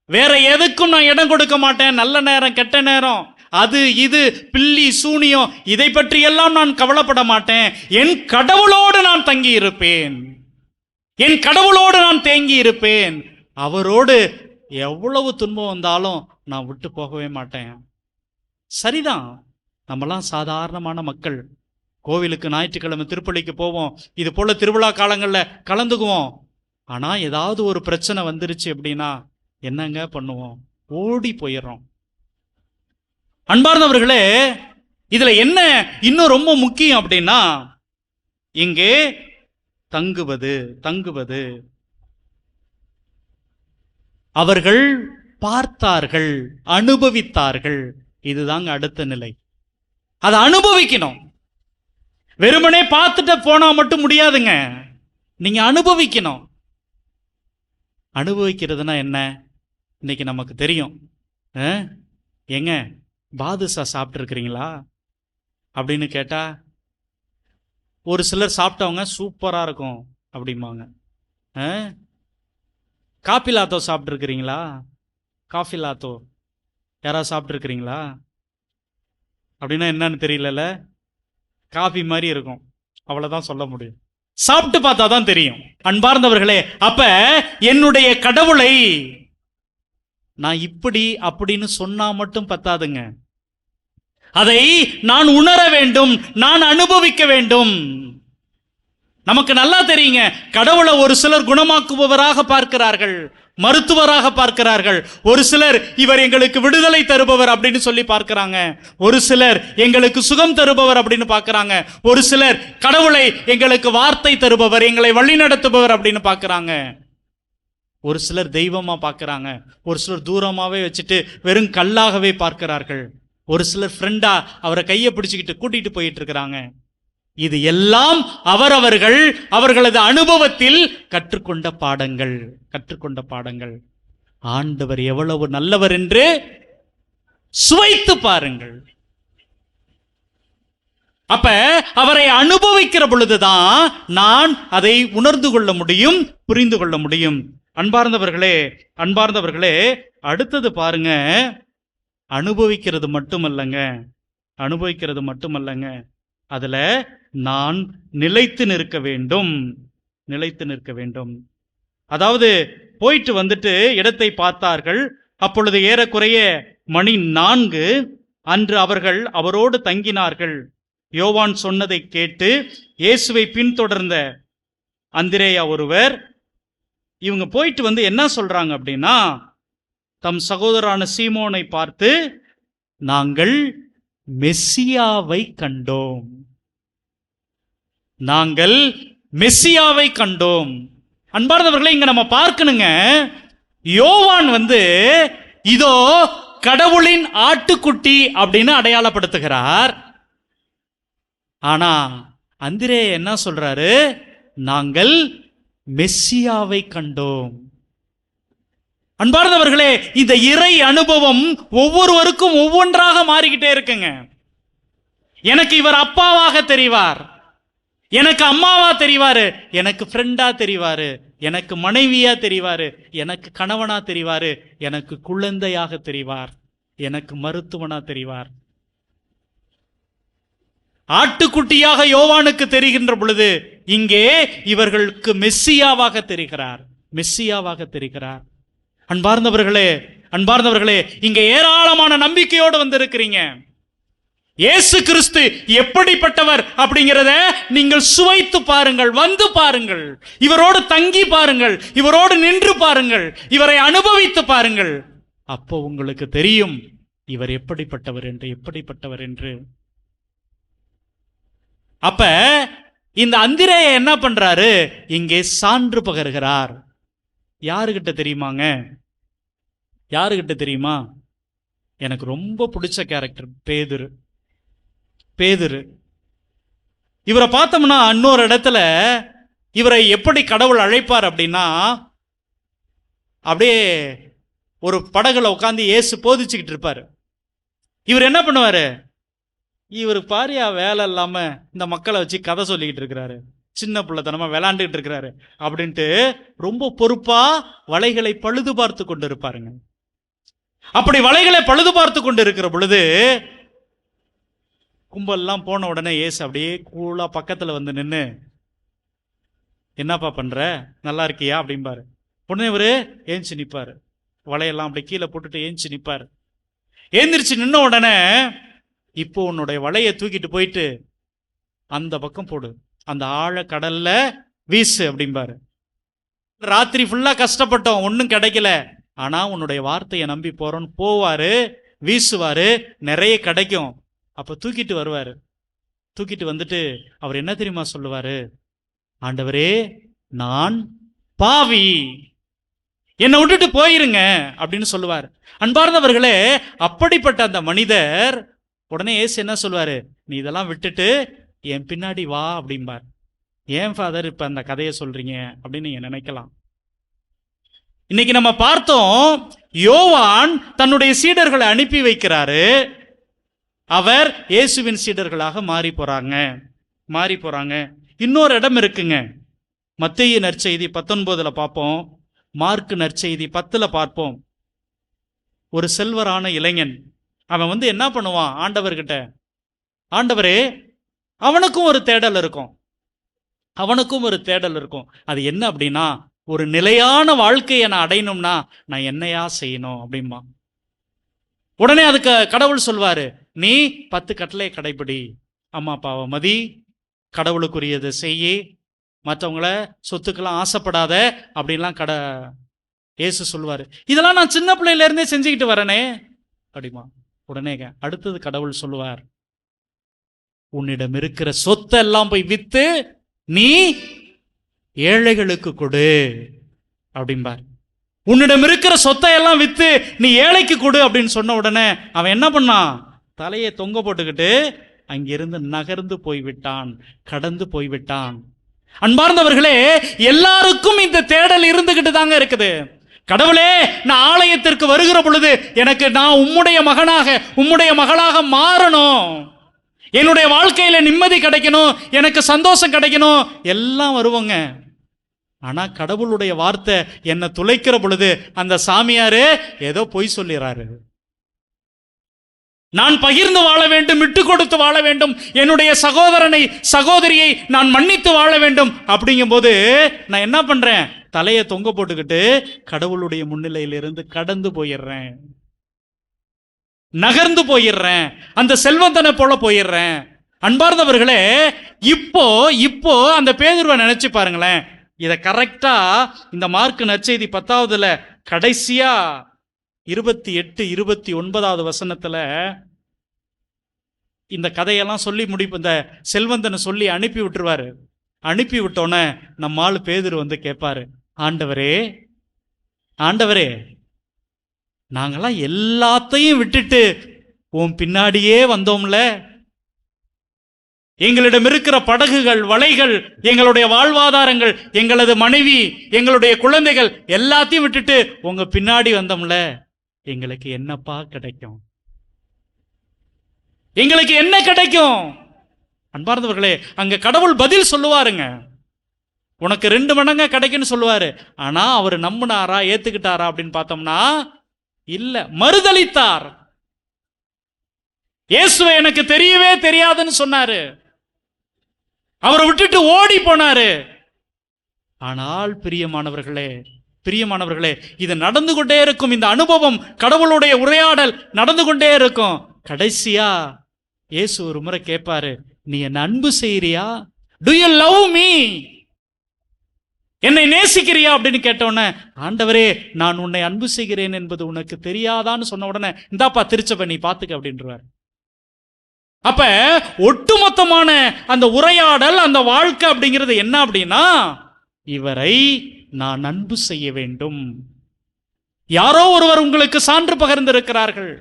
வேற எதுக்கும் நான் இடம் கொடுக்க மாட்டேன். நல்ல நேரம் கெட்ட நேரம் அது இது பில்லி சூனியம் இதை பற்றி எல்லாம் நான் கவலைப்பட மாட்டேன். என் கடவுளோடு நான் தங்கி இருப்பேன், என் கடவுளோடு நான் தேங்கி இருப்பேன். அவரோடு எவ்வளவு துன்பம் வந்தாலும் நான் விட்டு போகவே மாட்டேன். சரிதான், நம்மலாம் சாதாரணமான மக்கள். கோவிலுக்கு ஞாயிற்றுக்கிழமை திருப்பலிக்கு போவோம், இது போல திருவிழா காலங்களில் கலந்துக்குவோம். ஆனால் ஏதாவது ஒரு பிரச்சனை வந்துருச்சு அப்படின்னா என்னங்க பண்ணுவோம்? ஓடி போயிடுறோம். அன்பார்ந்தவர்களே, இதுல என்ன இன்னும் ரொம்ப முக்கியம் அப்படின்னா, இங்கே தங்குவது அவர்கள் பார்த்தார்கள், அனுபவித்தார்கள். இதுதாங்க அடுத்த நிலை. அதை அனுபவிக்கணும். வெறுமனே பார்த்துட்டு போனா மட்டும் முடியாதுங்க, நீங்க அனுபவிக்கணும். அனுபவிக்கிறதுனா என்ன? இன்னைக்கு நமக்கு தெரியும். ஏங்க பாதுஷா சாப்பிட்டு இருக்கிறீங்களா அப்படின்னு கேட்டா ஒரு சிலர் சாப்பிட்டவங்க சூப்பரா இருக்கும் அப்படிம்பாங்க. காபி லாத்தோ சாப்பிட்டு இருக்கிறீங்களா? காஃபி லாத்தோ யாராவது சாப்பிட்டு இருக்கிறீங்களா? அப்படின்னா என்னன்னு தெரியல, காஃபி மாதிரி இருக்கும், அவ்வளவுதான் சொல்ல முடியும். சாப்பிட்டு பார்த்தா தான் தெரியும். அன்பார்ந்தவர்களே, அப்ப என்னுடைய கடவுளை நான் இப்படி அப்படின்னு சொன்னா மட்டும் பத்தாதுங்க, அதை நான் உணர வேண்டும், நான் அனுபவிக்க வேண்டும். நமக்கு நல்லா தெரியுங்க, கடவுளை ஒரு சிலர் குணமாக்குபவராக பார்க்கிறார்கள், மருத்துவராக பார்க்கிறார்கள். ஒரு சிலர் இவர் எங்களுக்கு விடுதலை தருபவர் அப்படின்னு சொல்லி பார்க்கிறாங்க. ஒரு சிலர் எங்களுக்கு சுகம் தருபவர் அப்படின்னு பார்க்கிறாங்க. ஒரு சிலர் கடவுளை எங்களுக்கு வார்த்தை தருபவர், எங்களை வழிநடத்துபவர் அப்படின்னு பார்க்கிறாங்க. ஒரு சிலர் தெய்வமா பார்க்கிறாங்க. ஒரு சிலர் தூரமாவே வச்சுட்டு வெறும் கல்லாகவே பார்க்கிறார்கள். ஒரு சிலர் ஃப்ரெண்டா அவரை கையை பிடிச்சுக்கிட்டு கூட்டிட்டு போயிட்டு இருக்கிறாங்க. இது எல்லாம் அவர்களது அனுபவத்தில் கற்றுக்கொண்ட பாடங்கள். ஆண்டவர் எவ்வளவு நல்லவர் என்று சுவைத்து பாருங்கள். அப்ப அவரை அனுபவிக்கிற பொழுதுதான் நான் அதை உணர்ந்து கொள்ள முடியும், புரிந்து கொள்ள முடியும். அன்பார்ந்தவர்களே, அடுத்தது பாருங்க, அனுபவிக்கிறது மட்டுமல்லங்க, அதுல நான் நிலைத்து நிற்க வேண்டும். அதாவது போயிட்டு வந்துட்டு இடத்தை பார்த்தார்கள். அப்பொழுது ஏறக்குறைய மணி 4. அன்று அவர்கள் அவரோடு தங்கினார்கள். யோவான் சொன்னதை கேட்டு இயேசுவை பின்தொடர்ந்த அந்திரேயா ஒருவர், இவங்க போயிட்டு வந்து என்ன சொல்றாங்க அப்படின்னா, தம் சகோதரரான சீமோனை பார்த்து, நாங்கள் மெஸ்ஸியாவை கண்டோம். அன்பார்ந்தவர்களே, இங்க நம்ம பார்க்கணுங்க, யோவான் இதோ கடவுளின் ஆட்டுக்குட்டி அப்படின்னு அடையாளப்படுத்துகிறார். ஆனா அந்திரே என்ன சொல்றாரு? நாங்கள் மெஸ்ஸியாவை கண்டோம். அன்பார்ந்தவர்களே, இந்த இறை அனுபவம் ஒவ்வொருவருக்கும் ஒவ்வொன்றாக மாறிக்கிட்டே இருக்குங்க. எனக்கு இவர் அப்பாவாக தெரிவார், எனக்கு அம்மாவா தெரிவாரு, எனக்கு ஃப்ரெண்டா தெரிவாரு, எனக்கு மனைவியா தெரிவாரு, எனக்கு கணவனா தெரிவாரு, எனக்கு குழந்தையாக தெரிவார், எனக்கு மருத்துவனா தெரிவார். ஆட்டுக்குட்டியாக யோவானுக்கு தெரிகின்ற பொழுது இங்கே இவர்களுக்கு மெஸ்ஸியாவாக தெரிகிறார். அன்பார்ந்தவர்களே, இங்க ஏராளமான நம்பிக்கையோடு வந்திருக்கிறீங்க. இயேசு கிறிஸ்து எப்படிப்பட்டவர் அப்படிங்கிறத நீங்கள் சுவைத்து பாருங்கள், வந்து பாருங்கள், இவரோடு தங்கி பாருங்கள், இவரோடு நின்று பாருங்கள், இவரை அனுபவித்து பாருங்கள். அப்போ உங்களுக்கு தெரியும் இவர் எப்படிப்பட்டவர் என்று. அப்ப இந்த அந்திரேய என்ன பண்றாரு? இங்கே சான்று பகர்கிறார். யாருகிட்ட தெரியுமா? எனக்கு ரொம்ப பிடிச்ச கேரக்டர் பேதுரு. இவரை பார்த்தோம்னா இன்னொரு இடத்துல இவரை எப்படி கடவுள் அழைப்பார் அப்படின்னா, அப்படியே ஒரு படகுல உட்காந்து இயேசு போதிச்சுக்கிட்டு இருப்பாரு. இவர் என்ன பண்ணுவாரு, இவர் பாரியா வேலை இல்லாம இந்த மக்களை வச்சு கதை சொல்லிக்கிட்டு இருக்கிறாரு, சின்ன பிள்ளைத்தனமா விளையாண்டுகிட்டு இருக்கிறாரு அப்படின்ட்டு ரொம்ப பொறுப்பா வலைகளை பழுது பார்த்து கொண்டு இருப்பாருங்க. அப்படி வலைகளை பழுது பார்த்து கொண்டு இருக்கிற பொழுது கும்பல்லாம் போன உடனே இயேசு அப்படியே கூலா பக்கத்துல வந்து நின்று, என்னப்பா பண்ற, நல்லா இருக்கியா அப்படிம்பாரு. உடனே இவரு ஏஞ்சி நிற்பாரு, வலையெல்லாம் அப்படி கீழே போட்டுட்டு ஏஞ்சி நிற்பாரு. ஏந்திரிச்சு நின்ன உடனே, இப்போ உன்னுடைய வலையை தூக்கிட்டு போயிட்டு அந்த பக்கம் போடு, அந்த ஆழ கடல்ல வீசு அப்படிம்பாரு. ராத்திரி ஃபுல்லா கஷ்டப்பட்டோம், ஒன்றும் கிடைக்கல, ஆனா உன்னுடைய வார்த்தையை நம்பி போறோன்னு போவாரு, வீசுவாரு, நிறைய கிடைக்கும். அப்ப தூக்கிட்டு வருவாரு. தூக்கிட்டு வந்துட்டு அவர் என்ன தெரியுமா சொல்லுவாரு, ஆண்டவரே நான் பாவி, என்னை விட்டுட்டு போயிருங்க அப்படின்னு சொல்லுவார். அன்பார்ந்தவர்களே, அப்படிப்பட்ட அந்த மனிதர் உடனே இயேசு என்ன சொல்வாரு, நீ இதெல்லாம் விட்டுட்டு என் பின்னாடி வா அப்படிம்பார். ஏன் ஃபாதர் இப்ப அந்த கதையை சொல்றீங்க அப்படின்னு நீங்க நினைக்கலாம். இன்னைக்கு நம்ம பார்த்தோம், யோவான் தன்னுடைய சீடர்களை அனுப்பி வைக்கிறாரு. அவர் இயேசுவின் சீடர்களாக மாறி போறாங்க. இன்னொரு இடம் இருக்குங்க, மத்தேயு நற்செய்தி 19 பார்ப்போம், மார்க்கு நற்செய்தி 10 பார்ப்போம். ஒரு செல்வரான இளைஞன், அவன் என்ன பண்ணுவான், ஆண்டவர்கிட்ட, ஆண்டவரே அவனுக்கும் ஒரு தேடல் இருக்கும், அது என்ன அப்படின்னா, ஒரு நிலையான வாழ்க்கையை நான் அடையணும்னா நான் என்னையா செய்யணும் அப்படின்பா. உடனே அதுக்கு கடவுள் சொல்வாரு, நீ 10 கட்டளை கடைபிடி, அம்மா அப்பாவை மதி, கடவுளுக்குரியதை செய்யி, மற்றவங்கள சொத்துக்கெல்லாம் ஆசைப்படாத அப்படின்லாம் இயேசு சொல்வாரு. இதெல்லாம் நான் சின்ன பிள்ளையில இருந்தே செஞ்சுக்கிட்டு வரனே அப்படிமா. உடனே அடுத்தது கடவுள் சொல்லுவார், உன்னிடம் இருக்கிற சொத்தெல்லாம் போய் வித்து நீ ஏழைகளுக்கு கொடு அப்படிம்பார். உன்னிடம் இருக்கிற சொத்தை எல்லாம் வித்து நீ ஏழைக்கு கொடு அப்படின்னு சொன்ன உடனே அவன் என்ன பண்ணான், தலையை தொங்க போட்டுக்கிட்டு அங்கிருந்து நகர்ந்து போய்விட்டான், கடந்து போய்விட்டான். அன்பார்ந்தவர்களே, எல்லாருக்கும் இந்த தேடல் இருந்துகிட்டு தாங்க இருக்குது. கடவுளே, நான் ஆலயத்திற்கு வருகிற பொழுது எனக்கு நான் உம்முடைய மகளாக மாறணும், என்னுடைய வாழ்க்கையில நிம்மதி கிடைக்கணும், எனக்கு சந்தோஷம் கிடைக்கணும், எல்லாம் வருவோங்க. ஆனா கடவுளுடைய வார்த்தை என்னை துளைக்கிற பொழுது அந்த சாமியாரு ஏதோ பொய் சொல்லிறாரு. நான் பகிர்ந்து வாழ வேண்டும், விட்டு கொடுத்து வாழ வேண்டும், என்னுடைய சகோதரியை நான் மன்னித்து வாழ வேண்டும். அப்படிங்கும் போது நான் என்ன பண்றேன், தலையை தொங்க போட்டுக்கிட்டு கடவுளுடைய முன்னிலையிலிருந்து கடந்து போயிடுறேன், நகர்ந்து போயிடுறேன், அந்த செல்வந்தனை போல போயிடுறேன். அன்பார்ந்தவர்களே, இப்போ அந்த பேதுருவை நினைச்சு பாருங்களேன். இதை கரெக்டா இந்த மார்க்கு நற்செய்தி 10 கடைசியா 28, 29 வசனத்துல இந்த கதையெல்லாம் சொல்லி இந்த செல்வந்தனை சொல்லி அனுப்பி விட்டுருவாரு. அனுப்பி விட்டோன்னே நம்ம ஆளு பேதுரு கேட்பாரு, ஆண்டவரே நாங்கெல்லாம் எல்லாத்தையும் விட்டுட்டு உன் பின்னாடியே வந்தோம்ல, எங்களிடம் இருக்கிற படகுகள், வலைகள், எங்களுடைய வாழ்வாதாரங்கள், எங்களது மனைவி, எங்களுடைய குழந்தைகள் எல்லாத்தையும் விட்டுட்டு உங்க பின்னாடி வந்தோம்ல, எங்களுக்கு என்னப்பா கிடைக்கும், எங்களுக்கு என்ன கிடைக்கும்? அன்பார்ந்தவர்களே, அங்க கடவுள் பதில் சொல்லுவாருங்க, உனக்கு 2 மடங்கா கிடைக்குன்னு சொல்லுவாரு. ஆனா அவர் நம்பினாரா, ஏத்துக்கிட்டாரா அப்படின்னு பார்த்தோம்னா இல்ல, மறுதலித்தார். இயேசுவை எனக்கு தெரியவே தெரியாதுன்னு சொன்னாரு, அவரை விட்டுட்டு ஓடி போனாரு. ஆனால் பிரியமானவர்களே, இது நடந்து கொண்டே இருக்கும். இந்த அனுபவம், கடவுளுடைய உரையாடல் நடந்து கொண்டே இருக்கும். கடைசியா இயேசு ஒரு முறை கேட்பாரு, நீ என்ன அன்பு செய்யறியா? Do you love me? என்னை நேசிக்கிறியா அப்படின்னு கேட்டோன்னே, ஆண்டவரே நான் உன்னை அன்பு செய்கிறேன் என்பது உனக்கு தெரியாதான்னு சொன்ன உடனே, இந்தாப்பா திருச்சபை நீ பாத்துக்க அப்படின்றார். அப்ப ஒட்டுமொத்தமான அந்த உரையாடல், அந்த வாழ்க்கை அப்படிங்கிறது என்ன அப்படின்னா, இவரை நான் அன்பு செய்ய வேண்டும். யாரோ ஒருவர் உங்களுக்கு சான்று பகிர்ந்திருக்கிறார்கள்,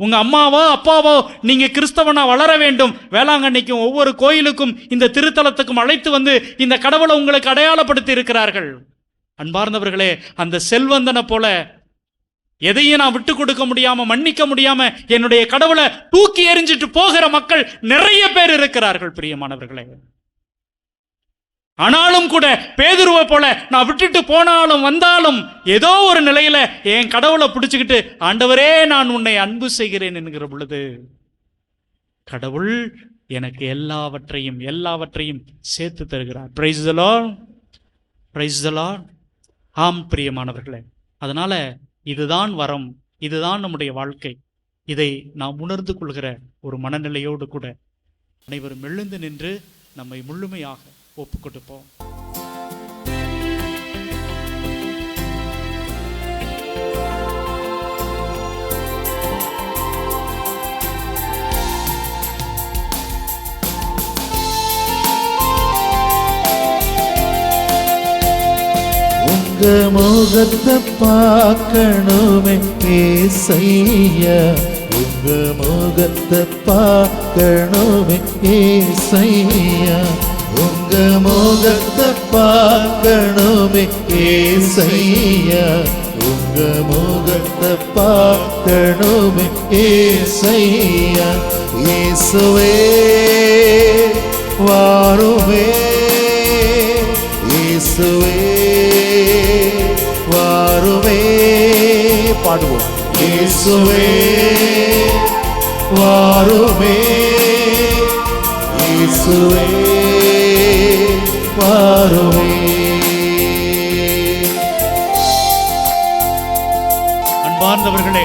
உங்க அம்மாவோ அப்பாவோ நீங்க கிறிஸ்தவனா வளர வேண்டும், வேளாங்கண்ணிக்கும் ஒவ்வொரு கோயிலுக்கும் இந்த திருத்தலத்துக்கும் அழைத்து வந்து இந்த கடவுளை உங்களுக்கு அடையாளப்படுத்தி இருக்கிறார்கள். அன்பார்ந்தவர்களே, அந்த செல்வந்தனை போல எதையும் நான் விட்டு கொடுக்க முடியாம, மன்னிக்க முடியாம என்னுடைய கடவுளை தூக்கி எறிஞ்சிட்டு போகிற மக்கள் நிறைய பேர் இருக்கிறார்கள் பிரியமானவர்களே. ஆனாலும் கூட பேதுருவை போல நான் விட்டுட்டு போனாலும் வந்தாலும் ஏதோ ஒரு நிலையில என் கடவுளை பிடிச்சுக்கிட்டு, ஆண்டவரே நான் உன்னை அன்பு செய்கிறேன் என்கிற பொழுது கடவுள் எனக்கு எல்லாவற்றையும் சேர்த்து தருகிறார். Praise the Lord, praise the Lord. ஆம் பிரியமானவர்களே, அதனால இதுதான் வரம், இதுதான் நம்முடைய வாழ்க்கை. இதை நாம் உணர்ந்து கொள்கிற ஒரு மனநிலையோடு கூட அனைவரும் எழுந்து நின்று நம்மை முழுமையாக ஒப்பு கொடுப்போம். உங்க முகத்தை பார்க்கணுமே ஏசையா, உங்க முகத்தை பார்க்கணுமே ஏசையா, உங்க முகத்தை பார்க்கணுமே ஏசையா, உங்க முகத்தை பார்க்கணுமே ஏசையா. இயேசுவே வாருமே, இயேசுவே வாருமே. பாடுவோம். இயேசுவே வாருமே, இயேசுவே வாருமே. அன்பார்ந்தவர்களே,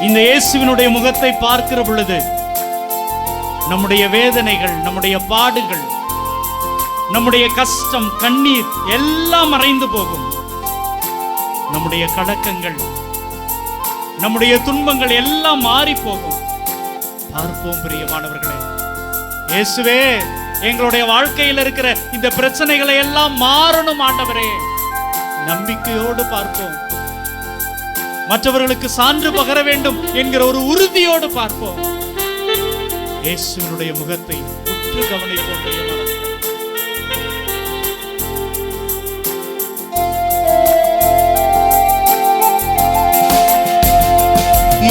இந்த இயேசுவினுடைய முகத்தை பார்க்கிற பொழுது நம்முடைய வேதனைகள், நம்முடைய பாடுகள், நம்முடைய கஷ்டம், கண்ணீர் எல்லாம் மறைந்து போகும். நம்முடைய கலக்கங்கள், நம்முடைய துன்பங்கள் எல்லாம் மாறி போகும். பார்ப்போம் பிரியமானவர்களே. இயேசுவே, எங்களுடைய வாழ்க்கையில் இருக்கிற இந்த பிரச்சனைகளை எல்லாம் மாறணும் ஆண்டவரே. நம்பிக்கையோடு பார்ப்போம். மற்றவர்களுக்கு சான்று பகர வேண்டும் என்கிற ஒரு உறுதியோடு பார்ப்போம். இயேசுவினுடைய முகத்தை உற்று கவனிப்போம் பிரியமானவர்களே.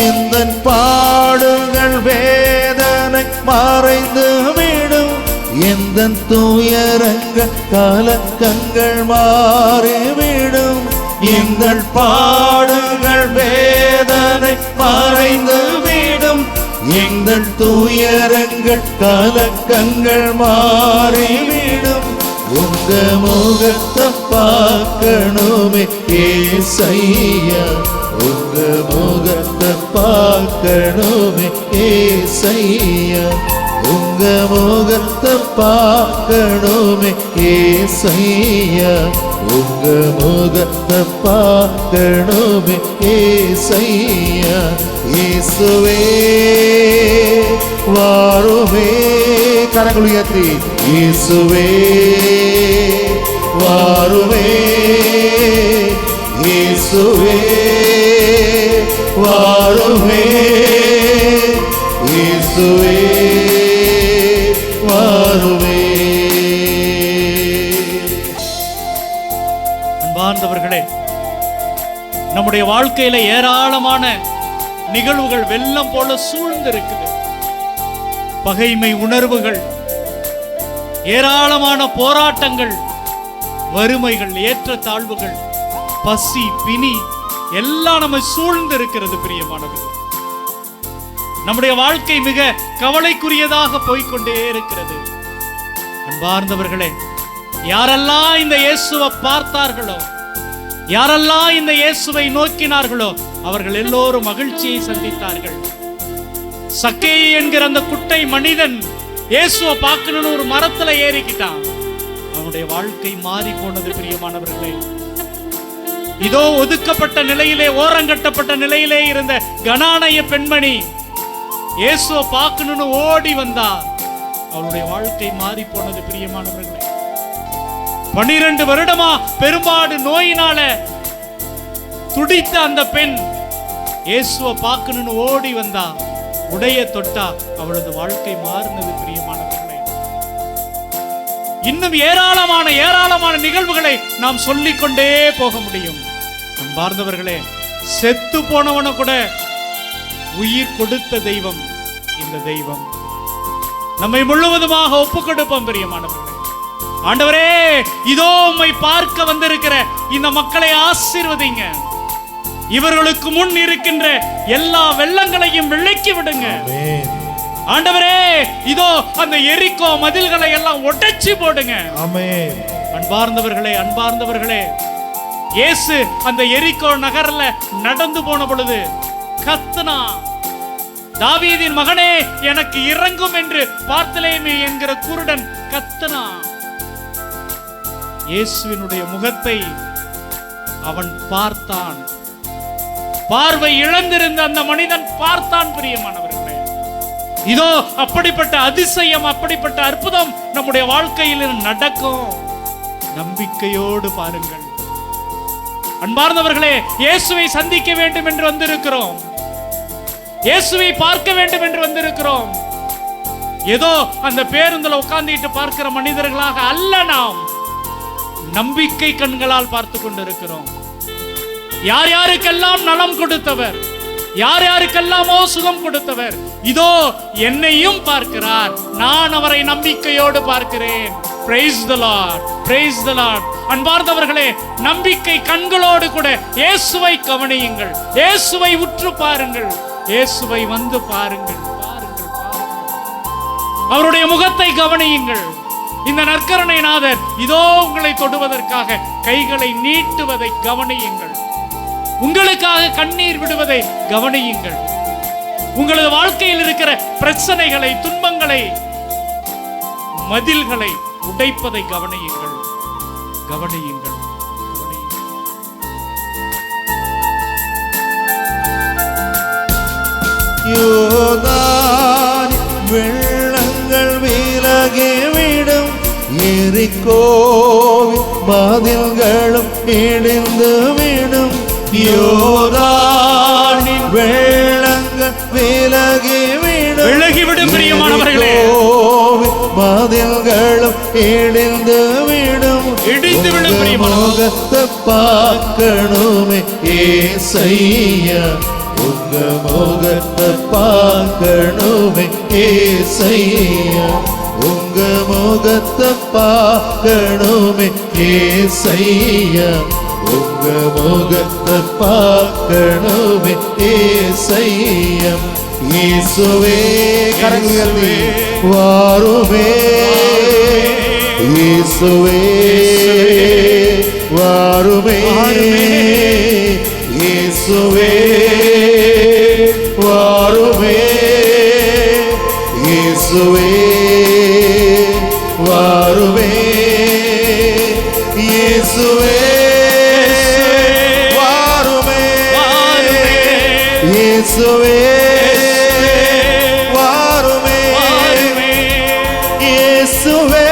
இந்த பாடுகள் வேதனை மறைந்து விடும், எந்த துயரங்கள் கலக்கங்கள் மாறிவிடும். இந்த பாடுகள் வேதனை மறைந்து விடும், எந்த துயரங்கள் கலக்கங்கள் மாறிவிடும். உங்க முகத்தை பார்க்கணுமே ஏசையா, உங்க முகத்தை பார்க்கணுமே ஏசையா, உங்க முகத்தை பார்க்கணுமே ஏசையா, உங்க முகத்தை பார்க்கணுமே ஏசையா. இயேசுவே வாருமே. கரங்கள் உயர்த்தி இயேசுவே வாருமே, இயேசுவே வாருமே, இயேசுவே வாருமே. அன்பார்ந்தவர்களே, நம்முடைய வாழ்க்கையில ஏராளமான நிகழ்வுகள் வெள்ளம் போல சூழ்ந்து இருக்குது. பகைமை உணர்வுகள், ஏராளமான போராட்டங்கள், வறுமைகள், ஏற்றத்தாழ்வுகள், பசி, பிணி எல்லாம் நம்மை சூழ்ந்து இருக்கிறது பிரியமானவர்களே. நம்முடைய வாழ்க்கை மிக கவலைக்குரியதாக போய்கொண்டே இருக்கிறது. அன்பார்ந்தவர்களே, யாரெல்லாம் இந்த இயேசுவை பார்த்தார்களோ, யாரெல்லாம் இந்த இயேசுவை நோக்கினார்களோ, அவர்கள் எல்லோரும் மகிழ்ச்சியை சந்தித்தார்கள். சக்கேயு என்கிற அந்த குட்டை மனிதன் இயேசுவை பார்க்கணும்னு ஒரு மரத்துல ஏறிக்கிட்டான். அவனுடைய வாழ்க்கை மாறி போனது பிரியமானவர்களே. இதோ ஒதுக்கப்பட்ட நிலையிலே, ஓரங்கட்டப்பட்ட நிலையிலே இருந்த கனானைய பெண்மணி இயேசுவை பார்க்கணும்னு ஓடி வந்தா. அவளுடைய வாழ்க்கை மாறி போனது பிரியமானவர்களே. 12 வருடமா பெரும்பாடு நோயினால துடித்த அந்த பெண் இயேசுவை பார்க்கணும்னு ஓடி வந்தா, உடைய தொட்டா, அவளது வாழ்க்கை மாறினது பிரியமானவர்களே. இன்னும் ஏராளமான நிகழ்வுகளை நாம் சொல்லிக்கொண்டே போக முடியும். அன்பார்ந்தவர்களே, செத்து போனவன கூட உயிர் கொடுத்த தெய்வம் இந்த தெய்வம். நம்மை முழுவதுமாக ஒப்பு கொடுப்போம் பிரியமானவர்களே. ஆண்டவரே, இதோ உம்மை பார்க்க வந்திருக்கிற இந்த மக்களை ஆசீர்வதிங்க. இவர்களுக்கு முன் இருக்கின்ற எல்லா வெள்ளங்களையும் விலக்கி விடுங்க. ஆண்டவரே, இதோ அந்த எரிகோ மதில்களை எல்லாம் உடைச்சு போடுங்க. அன்பார்ந்தவர்களே, இயேசு அந்த எரிகோ நகர்ல நடந்து போன பொழுது கத்துனா, தாவீதின் மகனே எனக்கு இறங்கும் என்று பார்த்லேமி என்கிற குருடன் கத்துனா. இயேசுவினுடைய முகத்தை அவன் பார்த்தான். பார்வை இழந்திருந்த அந்த மனிதன் பார்த்தான் பிரியமானவர்களே. இதோ அப்படிப்பட்ட அதிசயம், அப்படிப்பட்ட அற்புதம் நம்முடைய வாழ்க்கையில் நடக்கும். நம்பிக்கையோடு பாருங்கள். அன்பார்ந்தவர்களே, இயேசுவை சந்திக்க வேண்டும் என்று வந்திருக்கிறோம். இயேசுவை பார்க்க வேண்டும் என்று வந்திருக்கிறோம். ஏதோ அந்த பேருந்துல உட்கார்ந்துட்டு பார்க்கிற மனிதர்களாக அல்ல, நாம் நம்பிக்கை கண்களால் பார்த்து கொண்டிருக்கிறோம். யார் யாருக்கெல்லாம் நலம் கொடுத்தவர், யார் யாருக்கெல்லாமோ சுகம் கொடுத்தவர், இதோ என்னையும் பார்க்கிறார். நான் அவரை நம்பிக்கையோடு பார்க்கிறேன். Praise the Lord, praise the Lord. அன்பார்ந்தவர்களே, நம்பிக்கை கண்களோடு கூட இயேசுவை கவனியுங்கள். இயேசுவை உற்று பாருங்கள். இயேசுவை வந்து பாருங்கள். அவருடைய முகத்தை கவனியுங்கள். இந்த நற்கருணை நாதர் இதோ உங்களை தொடுவதற்காக கைகளை நீட்டுவதை கவனியுங்கள். உங்களுக்காக கண்ணீர் விடுவதை கவனியுங்கள். உங்களது வாழ்க்கையில் இருக்கிற பிரச்சனைகளை, துன்பங்களை, மதில்களை உடைப்பதை கவனியுங்கள். கவனியுங்கள். யோர்தான் வெள்ளங்கள் விலகிவிடும், எரிகோவின் மதில்களும் இடிந்து விடும். யோர்தானின் வெள்ளங்கள் விலகிவிடும், பிரியமானவர்களே, மதில்களும் இடிந்து விடும். முகத்தை பார்க்கணுமே ஏசையா, உங்க முகத்தை பார்க்கணுமே ஏசையா, உங்க முகத்தை பார்க்கணுமே ஏசையா, உங்க முகத்தை பார்க்கணுமே ஏசையா. இயேசுவே கரங்களே வாருமே, இயேசுவே வாருமே, இயேசுவே வாருமே, இயேசுவே வாருமே, இயேசுவே வாருமே, இயேசுவே வாருமே, இயேசுவே வாருமே, இயேசுவே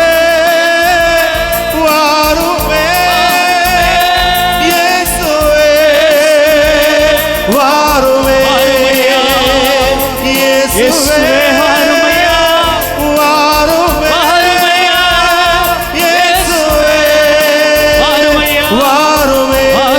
வாருமே, இயேசுவே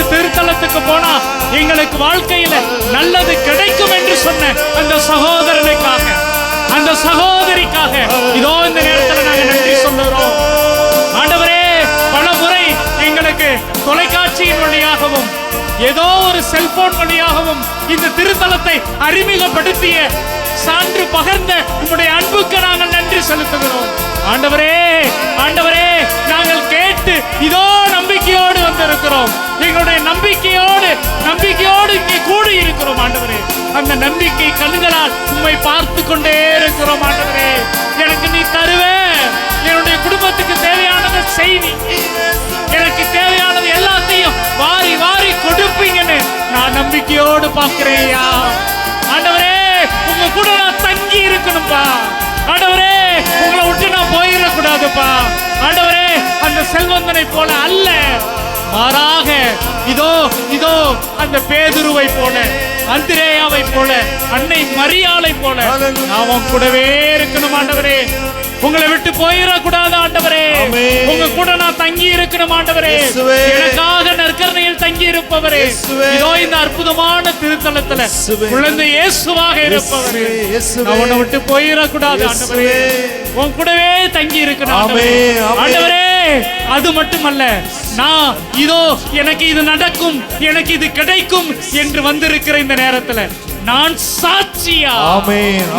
திருத்தலத்துக்கு போனா எங்களுக்கு வாழ்க்கையில நல்லது கிடைக்கும் என்று சொன்ன அந்த சகோதரனுக்காக, அந்த சகோதரிக்காக இதோ இந்த நேரத்தில் நாங்கள் நன்றி சொல்லுகிறோம். ஆண்டவரே, பல முறை எங்களுக்கு தொலைக்காட்சியின் வழியாகவும் ஏதோ ஒரு செல்போன் வழியாகவும் இந்த திருத்தலத்தை அறிமுகப்படுத்திய, சான்று பகர்ந்த உங்களுடைய அன்புக்கு நாங்கள் நன்றி செலுத்துகிறோம். ஆண்டவரே, ஆண்டவரே, நாங்கள் கேட்டு இதோ நம்பிக்கையோடு வந்திருக்கிறோம். எங்களுடைய நம்பிக்கையோடு இங்கே கூடி இருக்கிறோம் ஆண்டவரே. அந்த நம்பிக்கை கண்களால் உம்மை பார்த்து கொண்டே இருக்கிறோம் ஆண்டவரே. எனக்கு நீ தருவே, என்னுடைய குடும்பத்துக்கு தேவையானதை செய்வி, எனக்கு தேவையானது எல்லாத்தையும் வாரி வாரி கொடுப்பீங்கன்னு நான் நம்பிக்கையோடு பார்க்கிறேன்யா ஆண்டவரே. உங்க கூட நான் தங்கி இருக்கணும்பா ஆண்டவரே. உங்களை விட்டு நான் போயிடக்கூடாதுப்பா ஆண்டவரே. அந்த செல்வந்தனை போல அல்ல, மாறாக இதோ அந்த பேதுருவை போல, அந்திரேயாவை போல, அன்னை மரியாளை போல நான் கூடவே இருக்கணும் ஆண்டவரே. உங்களை விட்டு போயிடக்கூடாது ஆண்டவரே. உங்க கூட நான் தங்கி இருக்கணும் ஆண்டவரே. எனக்காக நற்கருணையில் தங்கி இருப்பவரே, இதோ இந்த அற்புதமான திருத்தலத்துல குழந்தை இயேசுவாக இருப்பவரே, நான் உன்னை விட்டு போயிடக்கூடாது ஆண்டவரே. உன் கூடவே தங்கி இருக்கணும் ஆண்டவரே. அது மட்டுமல்ல, நான் இதோ எனக்கு இது நடக்கும், எனக்கு இது கிடைக்கும் என்று வந்திருக்கிற இந்த நேரத்துல நான் சாட்சியா,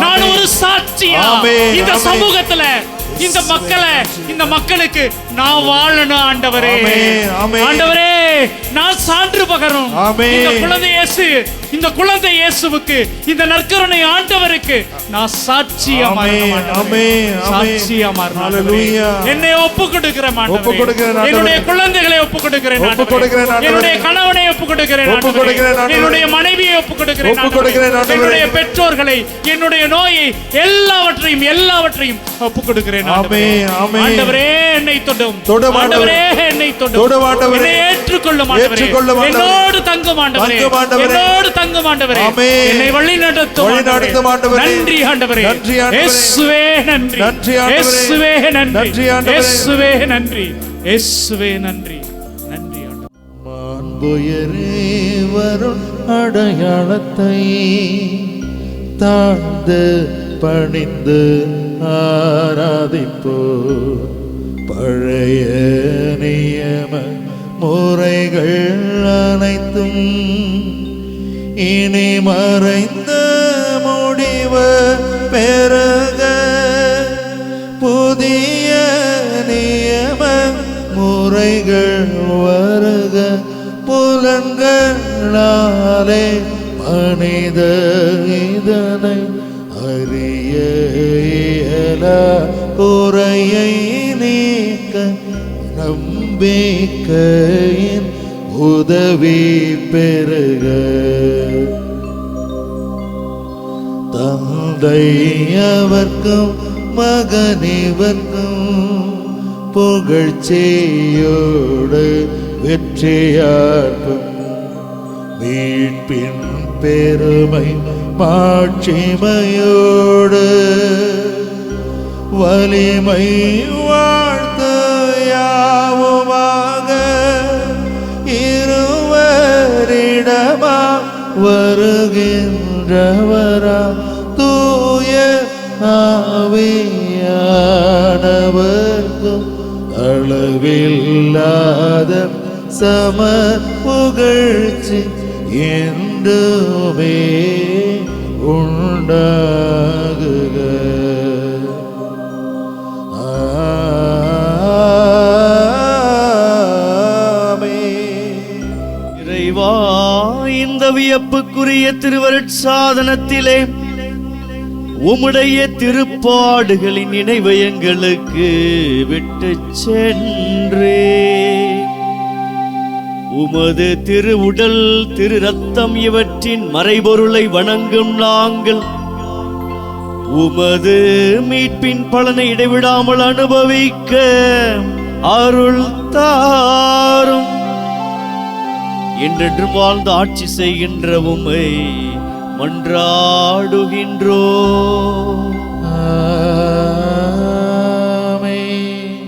நான் ஒரு சாட்சியா இந்த சமூகத்துல, இந்த மக்களுக்கு நான் வாழணும் ஆண்டவரே. ஆண்டவரே, நான் சான்று பகரும். இந்த குழந்தை இயேசுவுக்கு, இந்த நற்கருணை ஆண்டவருக்கு நான் சாட்சியா என்னை ஒப்பு கொடுக்கிறேன். என்னுடைய குழந்தைகளை ஒப்பு கொடுக்கிறேன். என்னுடைய கணவனை ஒப்பு கொடுக்கிறேன். என்னுடைய மனைவியை ஒப்பு கொடுக்கிறேன். என்னுடைய பெற்றோர்களை, என்னுடைய நோயை, எல்லாவற்றையும் ஒப்பு கொடுக்கிறேன். ஆண்டவரே, என்னை தொடும் ஆண்டவரே, என்னை தொடும், என்னை ஏற்றுக்கொள்ளும் ஆண்டவரே, என்னோடு தங்கும் ஆண்டவரே, என்னோடு தங்கும் ஆண்டவரே, என்னை வழி நடத்தும் ஆண்டவரே. நன்றி ஆண்டவரே. இயேசுவே நன்றி, இயேசுவே நன்றி, இயேசுவே நன்றி, இயேசுவே நன்றி. நன்றி ஆண்டவரே. மாண்புயரே வரும் அடையாளத்தை தாழ்ந்து பணிந்து ஆராதிப்போ, பழைய நியம முறைகள் அனைத்தும் இனி மறைந்த முடிவு பெருக, புதிய நியம முறைகள் வருக. புலன்களாலே மனித இதனை அறிய இயலா குறையை நீக்க நம்பிக்கையின் உதவி பெருக. தந்தை அவர்க்கும் மகனிவர்க்கும் புகழ்ச்சியோடு வெற்றியார்க்கும் மீட்பின் பெருமை மாட்சிமையோடு வலிமை வாழ்த்து யாவுமாக இருவரிடமா வருகின்றவரா தூய ஆவியானவர்க்கும் அளவில்லாத சம புகழ்ச்சி என்றுமே உண்டாகுக. இறைவா, இந்த வியப்புக்குரிய திருவருட்சாதனத்திலே உம்முடைய திருப்பாடுகளின் நினைவை எங்களுக்கு விட்டு சென்றே, உமது திரு உடல் திரு ரத்தம் இவற்றின் மறைபொருளை வணங்கும் நாங்கள் உமது மீட்பின் பலனை இடைவிடாமல் அனுபவிக்க அருள் தாரும். என்றென்றும் வாழ்ந்து ஆட்சி செய்கின்ற உம்மை மன்றாடுகின்றோ. ஆமென்.